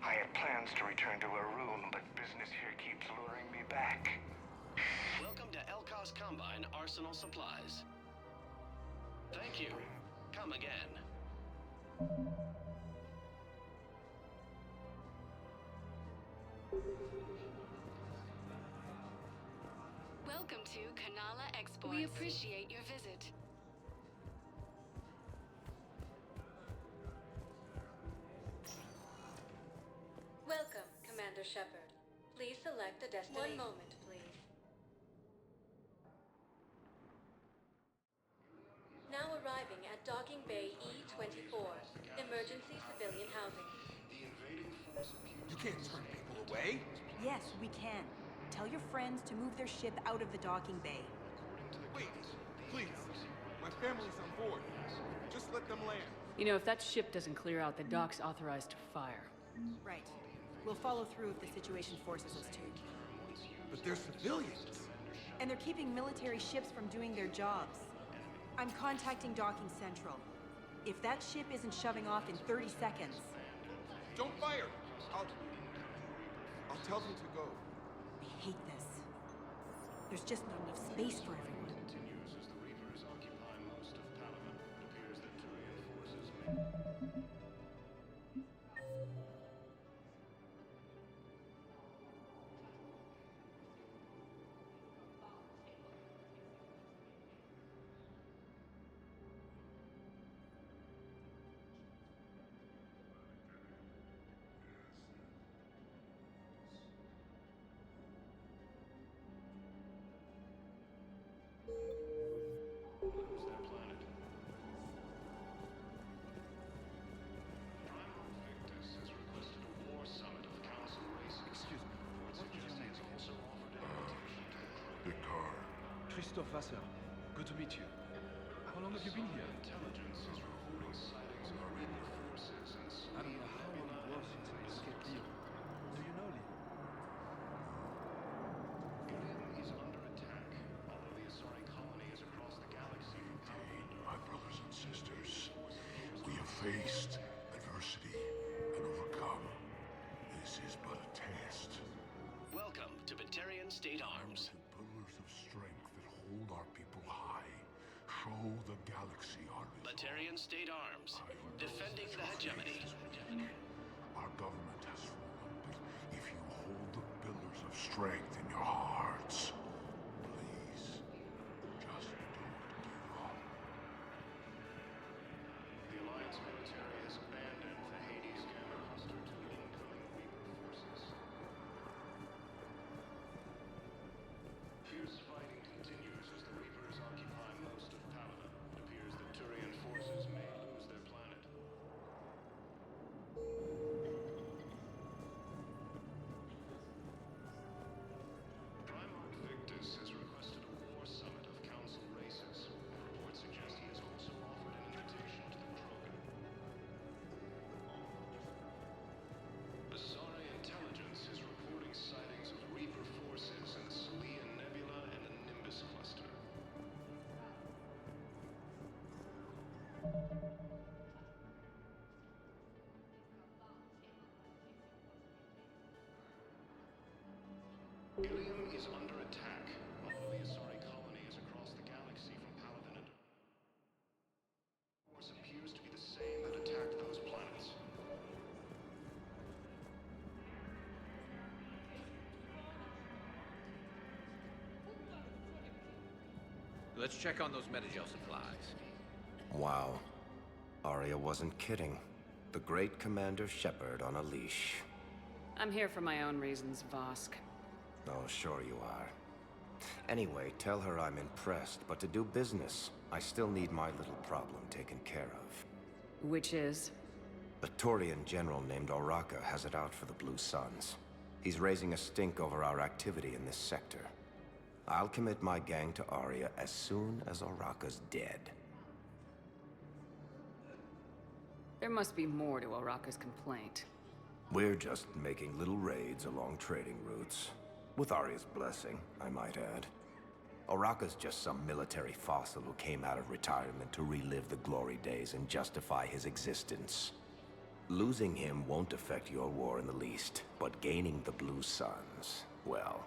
I had plans to return to Arun, but business here keeps luring me back. Welcome to Elkos Combine Arsenal Supplies. Thank you. Come again. Welcome to Kanala Exports. We appreciate your visit. Welcome, Commander Shepard. Please select a destination. 1 moment, please. Now arriving at Docking Bay E-24, emergency civilian housing. You can't turn people away. Yes, we can. Tell your friends to move their ship out of the docking bay. Wait, please. My family's on board. Just let them land. You know, if that ship doesn't clear out, the dock's authorized to fire. Right. We'll follow through if the situation forces us to. But they're civilians. And they're keeping military ships from doing their jobs. I'm contacting Docking Central. If that ship isn't shoving off in 30 seconds... Don't fire! I'll tell them to go. I hate this. There's just not enough space for everyone. Christophe Vassar, good to meet you. How long have you been here? I don't know how long it was since I escaped Leo. Do you know Leo? Is under attack, although the Asari colony is across the galaxy. Indeed, my brothers and sisters, we have faced adversity and overcome. This is but a test. Welcome to Batarian State Arms. Pillars of strength that hold our people high. Show the galaxy our resolve. Batarian State Arms, defending the hegemony. Our government has fallen, but if you hold the pillars of strength in your hearts, please, just don't give up. The Alliance military has abandoned the Hades gamma cluster to incoming Reaper forces. Fierce fighting continues as the Reapers occupy most of Paladin. It appears that Turian forces may lose their planet. Primarch Victus has requested a war summit of Council races. Reports suggest he has also offered an invitation to the Krogan. Asari intelligence is reporting sightings of Reaper forces in the Celian Nebula and the Nimbus cluster. Ilium is under attack, although the Asari colony is across the galaxy from Paladin and force appears to be the same that attacked those planets. Let's check on those Metagel supplies. Wow. Arya wasn't kidding. The great Commander Shepard on a leash. I'm here for my own reasons, Vosk. Oh, sure you are. Anyway, tell her I'm impressed, but to do business, I still need my little problem taken care of. Which is? A Turian general named Oraka has it out for the Blue Suns. He's raising a stink over our activity in this sector. I'll commit my gang to Arya as soon as Araka's dead. There must be more to Araka's complaint. We're just making little raids along trading routes. With Arya's blessing, I might add. Araka's just some military fossil who came out of retirement to relive the glory days and justify his existence. Losing him won't affect your war in the least, but gaining the Blue Suns, well,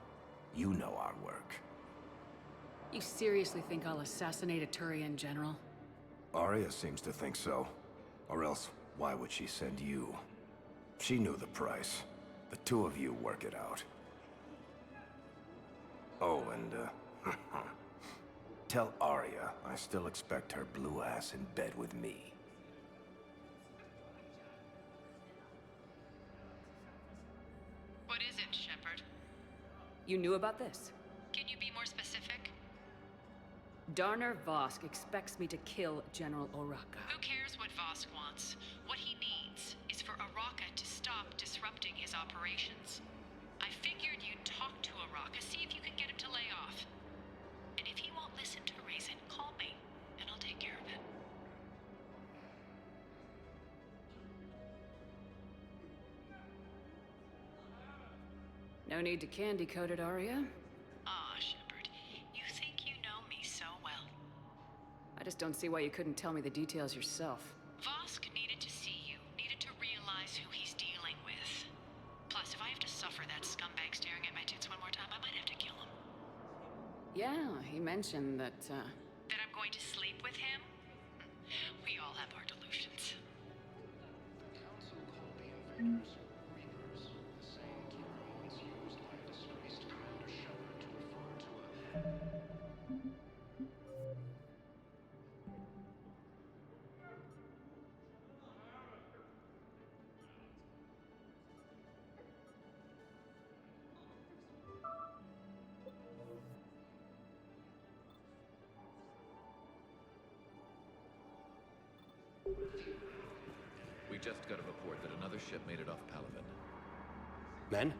you know our work. You seriously think I'll assassinate a Turian general? Arya seems to think so. Or else, why would she send you? She knew the price. The two of you work it out. Oh, and, tell Arya I still expect her blue ass in bed with me. What is it, Shepard? You knew about this? Can you be more specific? Darner Vosk expects me to kill General Araka. Who cares what Vosk wants? What he needs is for Araka to stop disrupting his operations. I figured you'd talk to Araka, see if you can get him to lay off. And if he won't listen to reason, call me, and I'll take care of it. No need to candy coat it, Arya. Ah, Shepard, you think you know me so well. I just don't see why you couldn't tell me the details yourself. Vosk needed to see you, needed to realize who he's dealing with. Plus, if I have to suffer that scumbag staring at my tits one more time, I might have to kill him. Yeah, he mentioned that, That I'm going to sleep with him? We all have our delusions. The Council called the invaders Reapers, the same term once used by a disgraced Commander Shepard to refer to a... We just got a report that another ship made it off Palaven. Men,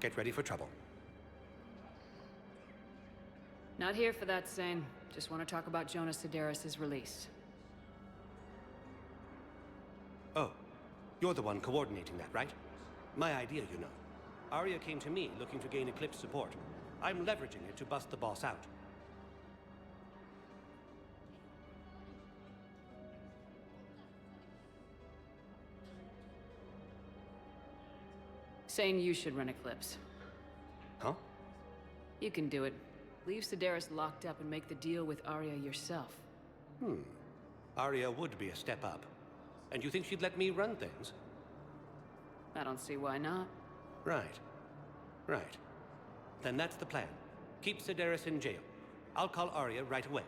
get ready for trouble. not here for that, Sane. Just want to talk about Jonas Sedaris' release. Oh, you're the one coordinating that, right? My idea, you know. Arya came to me looking to gain Eclipse support. I'm leveraging it to bust the boss out. Sane, you should run Eclipse. Huh? You can do it. Leave Sedaris locked up and make the deal with Arya yourself. Arya would be a step up. And you think she'd let me run things? I don't see why not. Right. Right. Then that's the plan. Keep Sedaris in jail. I'll call Arya right away.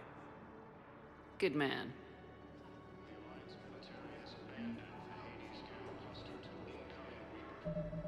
Good man. The Alliance military has abandoned the Hades camp cluster to incoming Reaper.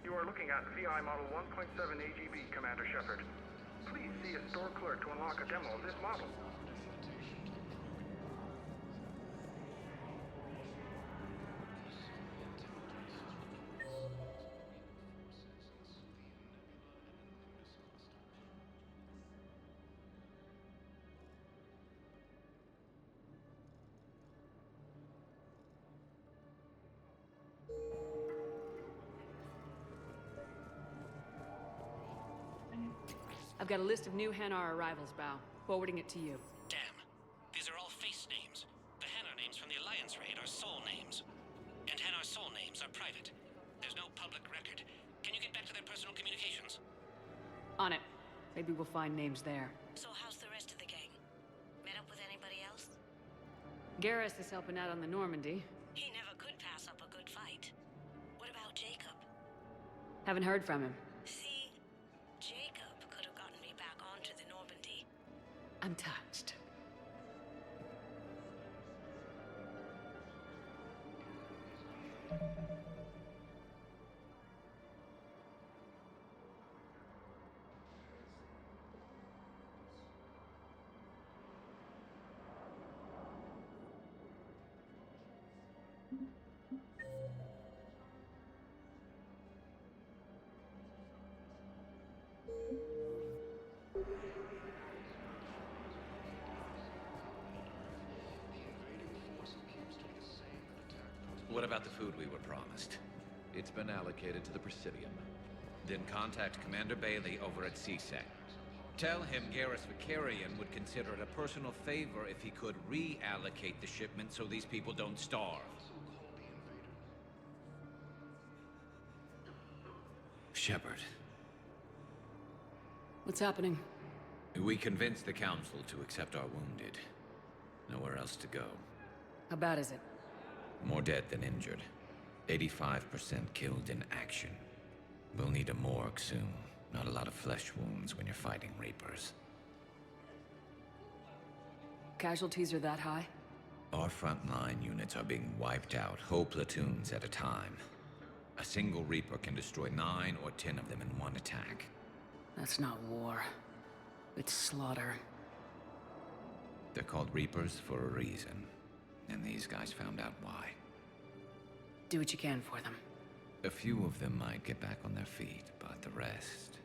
You are looking at VI Model 1.7 AGB, Commander Shepard. Please see a store clerk to unlock a demo of this model. I've got a list of new Hanar arrivals, Bao. Forwarding it to you. Damn. These are all face names. The Hanar names from the Alliance raid are soul names. And Hanar soul names are private. There's no public record. Can you get back to their personal communications? On it. Maybe we'll find names there. So how's the rest of the gang? Met up with anybody? Garrus is helping out on the Normandy. He never could pass up a good fight. What about Jacob? Haven't heard from him. See, Jacob could have gotten me back onto the Normandy. I'm touched. What about the food we were promised? It's been allocated to the Presidium. Then contact Commander Bailey over at CSEC. Tell him Garrus Vicarian would consider it a personal favor if he could reallocate the shipment so these people don't starve. Shepard. What's happening? We convinced the Council to accept our wounded. Nowhere else to go. How bad is it? More dead than injured. 85% killed in action. We'll need a morgue soon. Not a lot of flesh wounds when you're fighting Reapers. Casualties are that high? Our frontline units are being wiped out, whole platoons at a time. A single Reaper can destroy 9 or 10 of them in one attack. That's not war. It's slaughter. They're called Reapers for a reason. And these guys found out why. Do what you can for them. A few of them might get back on their feet, but the rest...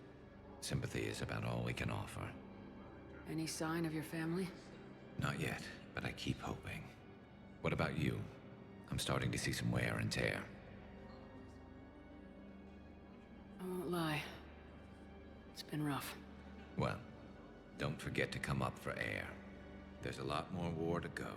sympathy is about all we can offer. Any sign of your family? Not yet, but I keep hoping. What about you? I'm starting to see some wear and tear. I won't lie. It's been rough. Well, don't forget to come up for air. There's a lot more war to go.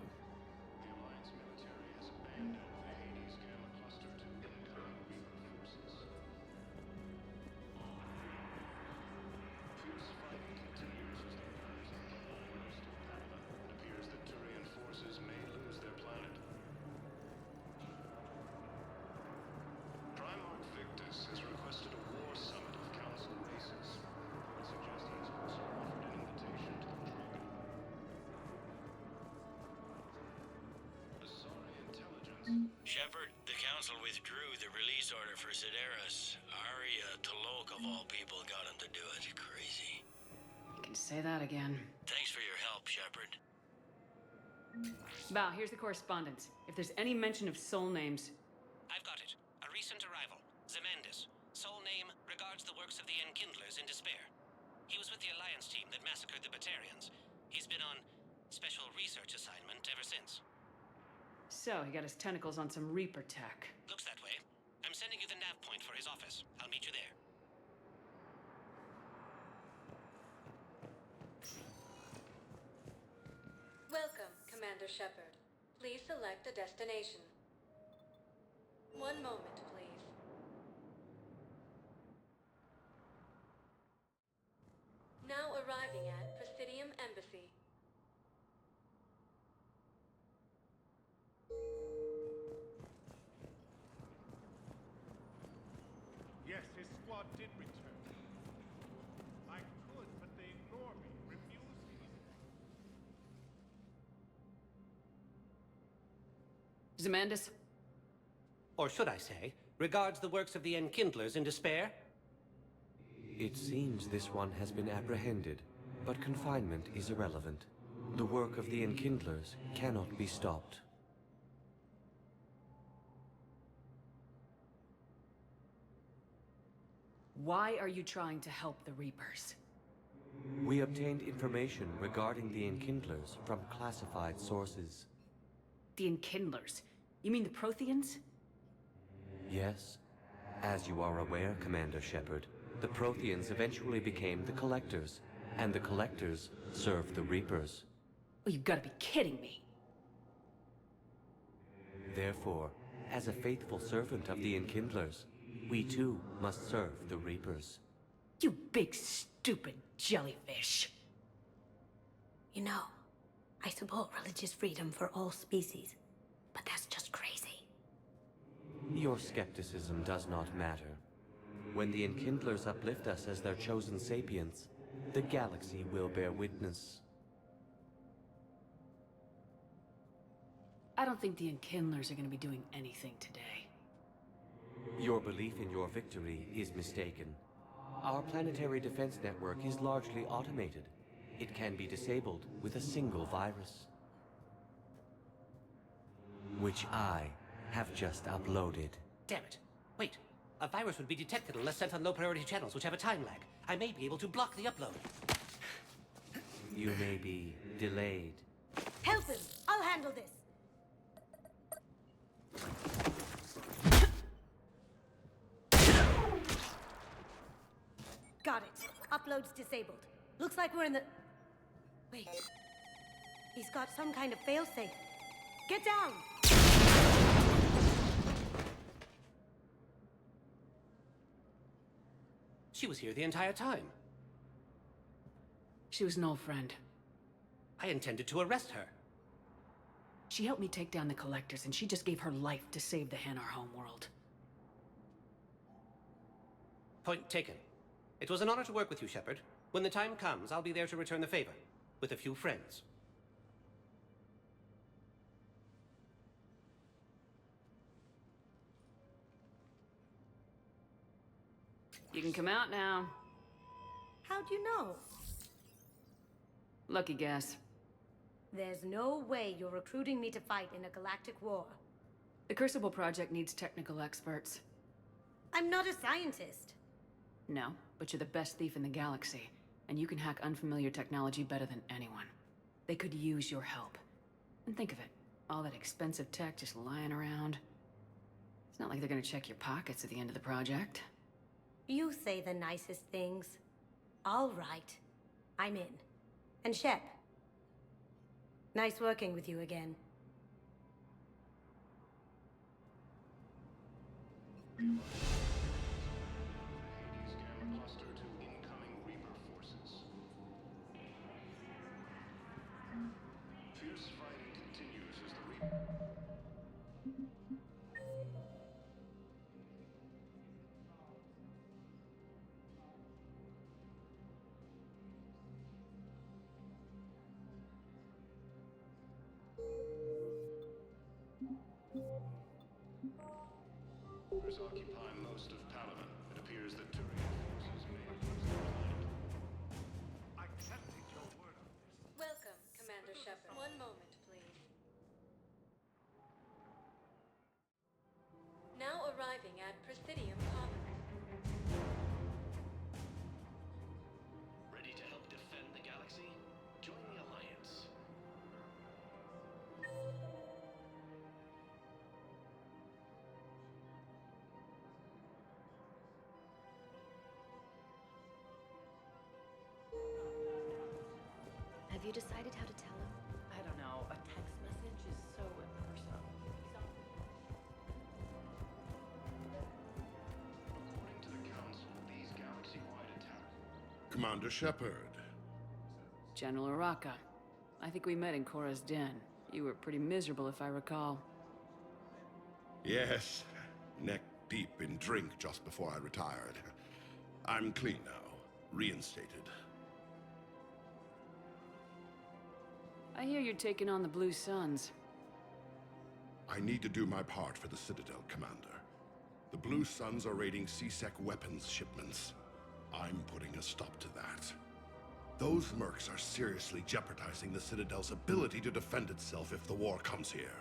Shepard, the Council withdrew the release order for Sedaris. Arya Talok, of all people, got him to do it. Crazy. You can say that again. Thanks for your help, Shepard. Val, here's the correspondence. If there's any mention of soul names... I've got it. A recent arrival. Zemandis. Soul name regards the works of the Enkindlers in despair. He was with the Alliance team that massacred the Batarians. He's been on special research assignment ever since. So, he got his tentacles on some Reaper tech. Looks that way. I'm sending you the nav point for his office. I'll meet you there. Welcome, Commander Shepard. Please select a destination. One moment, please. Now arriving at Presidium Embassy. Yes, his squad did return. I could, but they ignore me, refuse me. Zemandis? Or should I say, regards the works of the Enkindlers in despair? It seems this one has been apprehended, but confinement is irrelevant. The work of the Enkindlers cannot be stopped. Why are you trying to help the Reapers? We obtained information regarding the Enkindlers from classified sources. The Enkindlers? You mean the Protheans? Yes. As you are aware, Commander Shepard, the Protheans eventually became the Collectors, and the Collectors served the Reapers. Oh, you've got to be kidding me. Therefore, as a faithful servant of the Enkindlers, we too must serve the Reapers. You big stupid jellyfish. You know, I support religious freedom for all species, but that's just crazy. Your skepticism does not matter. When the Enkindlers uplift us as their chosen sapients, the galaxy will bear witness. I don't think the Enkindlers are going to be doing anything today. Your belief in your victory is mistaken. Our planetary defense network is largely automated. It can be disabled with a single virus, which I have just uploaded. Damn it. Wait. A virus would be detected unless sent on low-priority channels, which have a time lag. I may be able to block the upload. You may be delayed. Help him! I'll handle this! Got it. Upload's disabled. Looks like we're in the... Wait. He's got some kind of failsafe. Get down! She was here the entire time. She was an old friend. I intended to arrest her. She helped me take down the Collectors, and she just gave her life to save the Hanar homeworld. Point taken. It was an honor to work with you, Shepard. When the time comes, I'll be there to return the favor. With a few friends. You can come out now. How'd you know? Lucky guess. There's no way you're recruiting me to fight in a galactic war. The Crucible Project needs technical experts. I'm not a scientist. No, but you're the best thief in the galaxy, and you can hack unfamiliar technology better than anyone. They could use your help. And think of it, all that expensive tech just lying around. It's not like they're gonna check your pockets at the end of the project. You say the nicest things. All right. I'm in. And Shep. Nice working with you again. Gamma cluster to incoming Reaper forces. Fierce fighting continues as the Reaper... Reapers occupy most of Palaven. It appears that Turian forces may have left behind. I can't take your word on this. Welcome, Commander Shepard. One moment, please. Now arriving at Presidium Commons. Ready to help defend the galaxy? Join the Alliance. Have you decided how to tell him? I don't know. A text message is so impersonal. According to the Council, these galaxy-wide attacks... Commander Shepard. General Araka. I think we met in Korra's den. You were pretty miserable, if I recall. Yes, neck deep in drink just before I retired. I'm clean now, reinstated. I hear you're taking on the Blue Suns. I need to do my part for the Citadel, Commander. The Blue Suns are raiding C-Sec weapons shipments. I'm putting a stop to that. Those mercs are seriously jeopardizing the Citadel's ability to defend itself if the war comes here.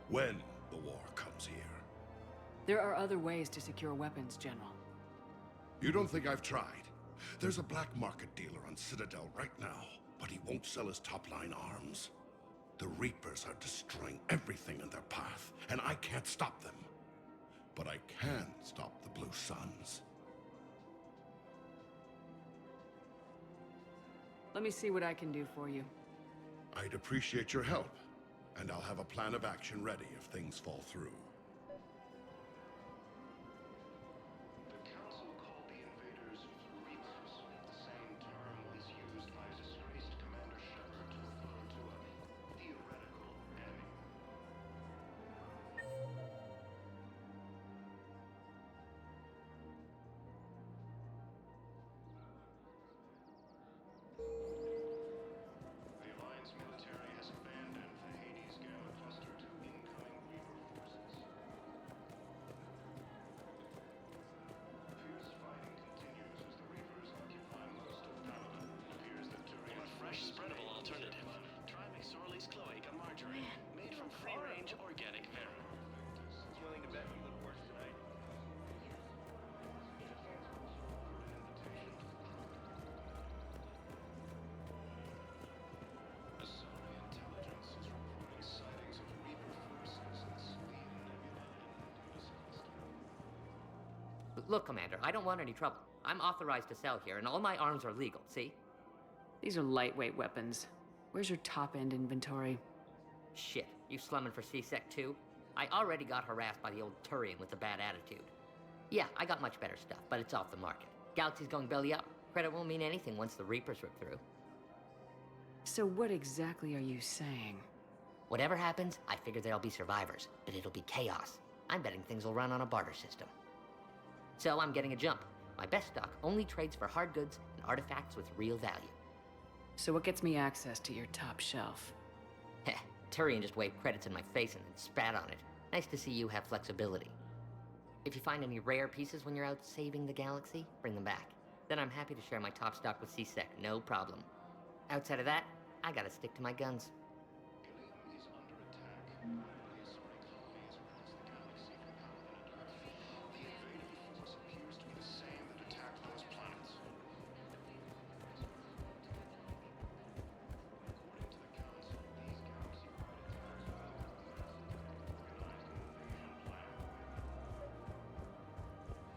When the war comes here. There are other ways to secure weapons, General. You don't think I've tried? There's a black market dealer on Citadel right now, but he won't sell his top-line arms. The Reapers are destroying everything in their path, and I can't stop them. But I can stop the Blue Suns. Let me see what I can do for you. I'd appreciate your help, and I'll have a plan of action ready if things fall through. The Council called the invaders Reapers, the same term once used by a disgraced Commander Shepard to refer to a Look, Commander, I don't want any trouble. I'm authorized to sell here, and all my arms are legal, see? These are lightweight weapons. Where's your top-end inventory? Shit, you slumming for C-Sec too? I already got harassed by the old Turian with the bad attitude. Yeah, I got much better stuff, but it's off the market. Galaxy's going belly up. Credit won't mean anything once the Reapers rip through. So what exactly are you saying? Whatever happens, I figure there'll be survivors, but it'll be chaos. I'm betting things will run on a barter system. So I'm getting a jump. My best stock only trades for hard goods and artifacts with real value. So what gets me access to your top shelf? Heh, Turian just waved credits in my face and then spat on it. Nice to see you have flexibility. If you find any rare pieces when you're out saving the galaxy, bring them back. Then I'm happy to share my top stock with C-Sec, no problem. Outside of that, I gotta stick to my guns.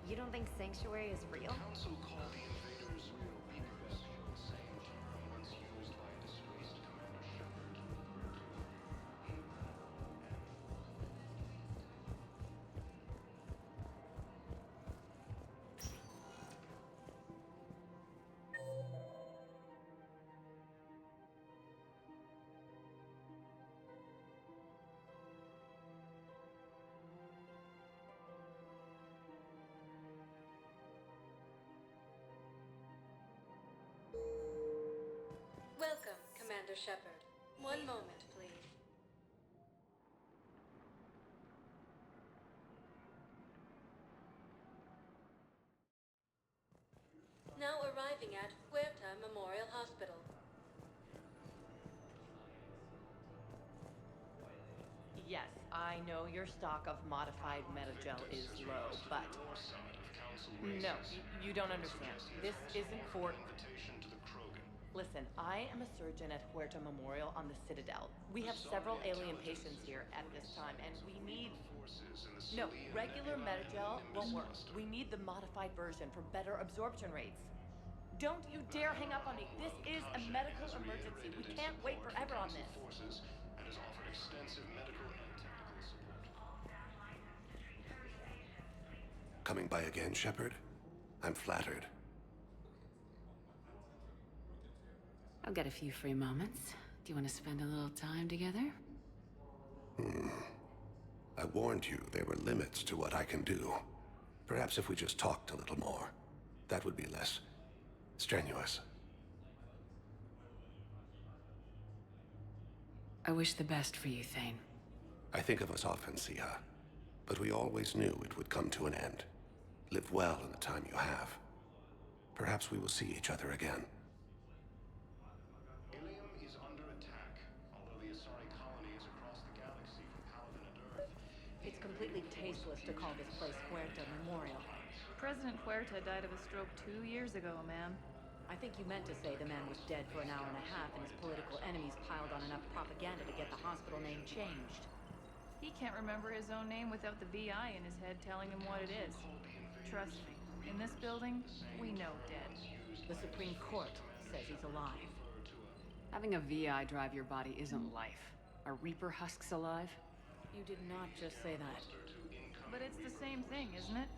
You don't think Sanctuary is real? The Council called the invaders Reapers, the same term once used by disgraced Commander Shepard. Welcome, Commander Shepard. One moment, please. Now arriving at Huerta Memorial Hospital. Yes, I know your stock of modified metagel is low, but... No, you don't understand. This isn't for... Listen, I am a surgeon at Huerta Memorial on the Citadel. We have several alien patients here at this time, and we need... No, regular metagel won't work. We need the modified version for better absorption rates. Don't you dare hang up on me. This is a medical emergency. We can't wait forever on this. And has offered extensive medical and technical support. Coming by again, Shepard? I'm flattered. I'll get a few free moments. Do you want to spend a little time together? I warned you there were limits to what I can do. Perhaps if we just talked a little more, that would be less strenuous. I wish the best for you, Thane. I think of us often, Siha, but we always knew it would come to an end. Live well in the time you have. Perhaps we will see each other again. Ilium is under attack, although the Asari colony is across the galaxy from Paladin and Earth. It's completely tasteless to call this place Huerta Memorial. President Huerta died of a stroke 2 years ago, ma'am. I think you meant to say the man was dead for an hour and a half and his political enemies piled on enough propaganda to get the hospital name changed. He can't remember his own name without the VI in his head telling him what it is. Trust me, in this building, we know dead. The Supreme Court says he's alive. Having a VI drive your body isn't life. Are Reaper husks alive? You did not just say that. But it's the same thing, isn't it?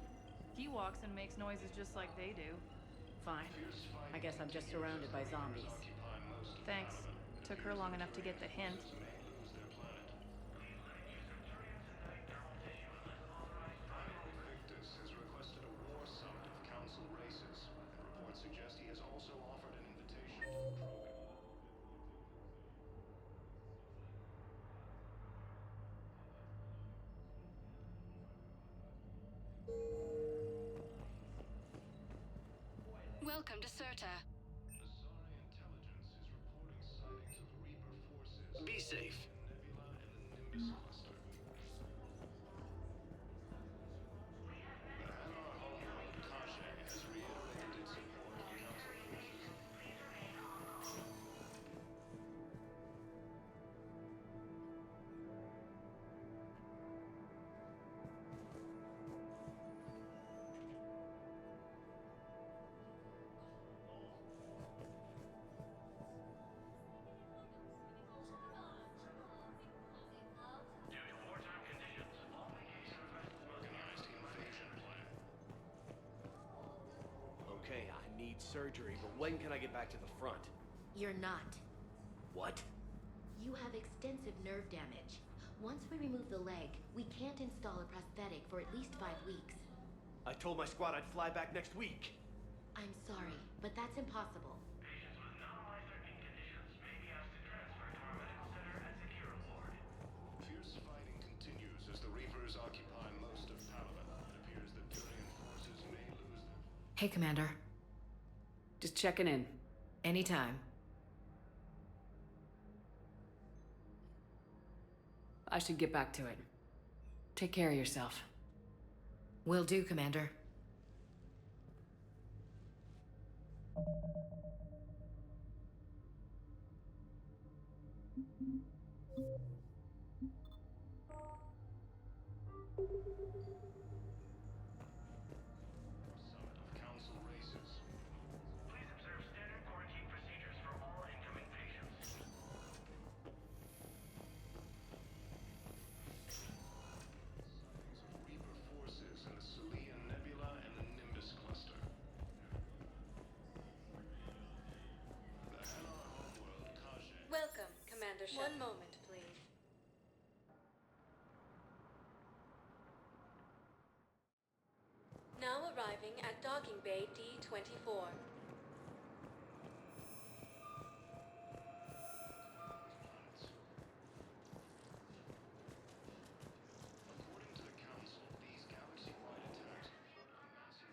He walks and makes noises just like they do. Fine. I guess I'm just surrounded by zombies. Thanks. Took her long enough to get the hint. Victus has requested a war summit of Council races, and reports suggest he has also offered an invitation to Krogan. Welcome to Serta. Asari intelligence is reporting sightings of Reaper forces. Be safe. Nebula and the Nimbus cluster. Our homeworld, Kasha, has reiterated its support for Council forces. need surgery, but when can I get back to the front? You're not. What? You have extensive nerve damage. Once we remove the leg, we can't install a prosthetic for at least 5 weeks. I told my squad I'd fly back next week. I'm sorry, but that's impossible. Patients with non-life-threatening conditions may be asked to transfer to our medical center and secure ward. Fierce fighting continues as the Reapers occupy most of Palaven. It appears that Turian forces may lose them. Hey, Commander. Just checking in. Anytime. I should get back to it. Take care of yourself. Will do, Commander. Summit of Council races. Please observe standard quarantine procedures for all incoming patients. Reaper forces in the Celian Nebula and the Nimbus Cluster. The Hellar homeworld, Kage. Welcome, Commander Shep. One moment, please. Now arriving at Docking Bay D-24. According to the Council, these galaxy-wide attacks include a massive...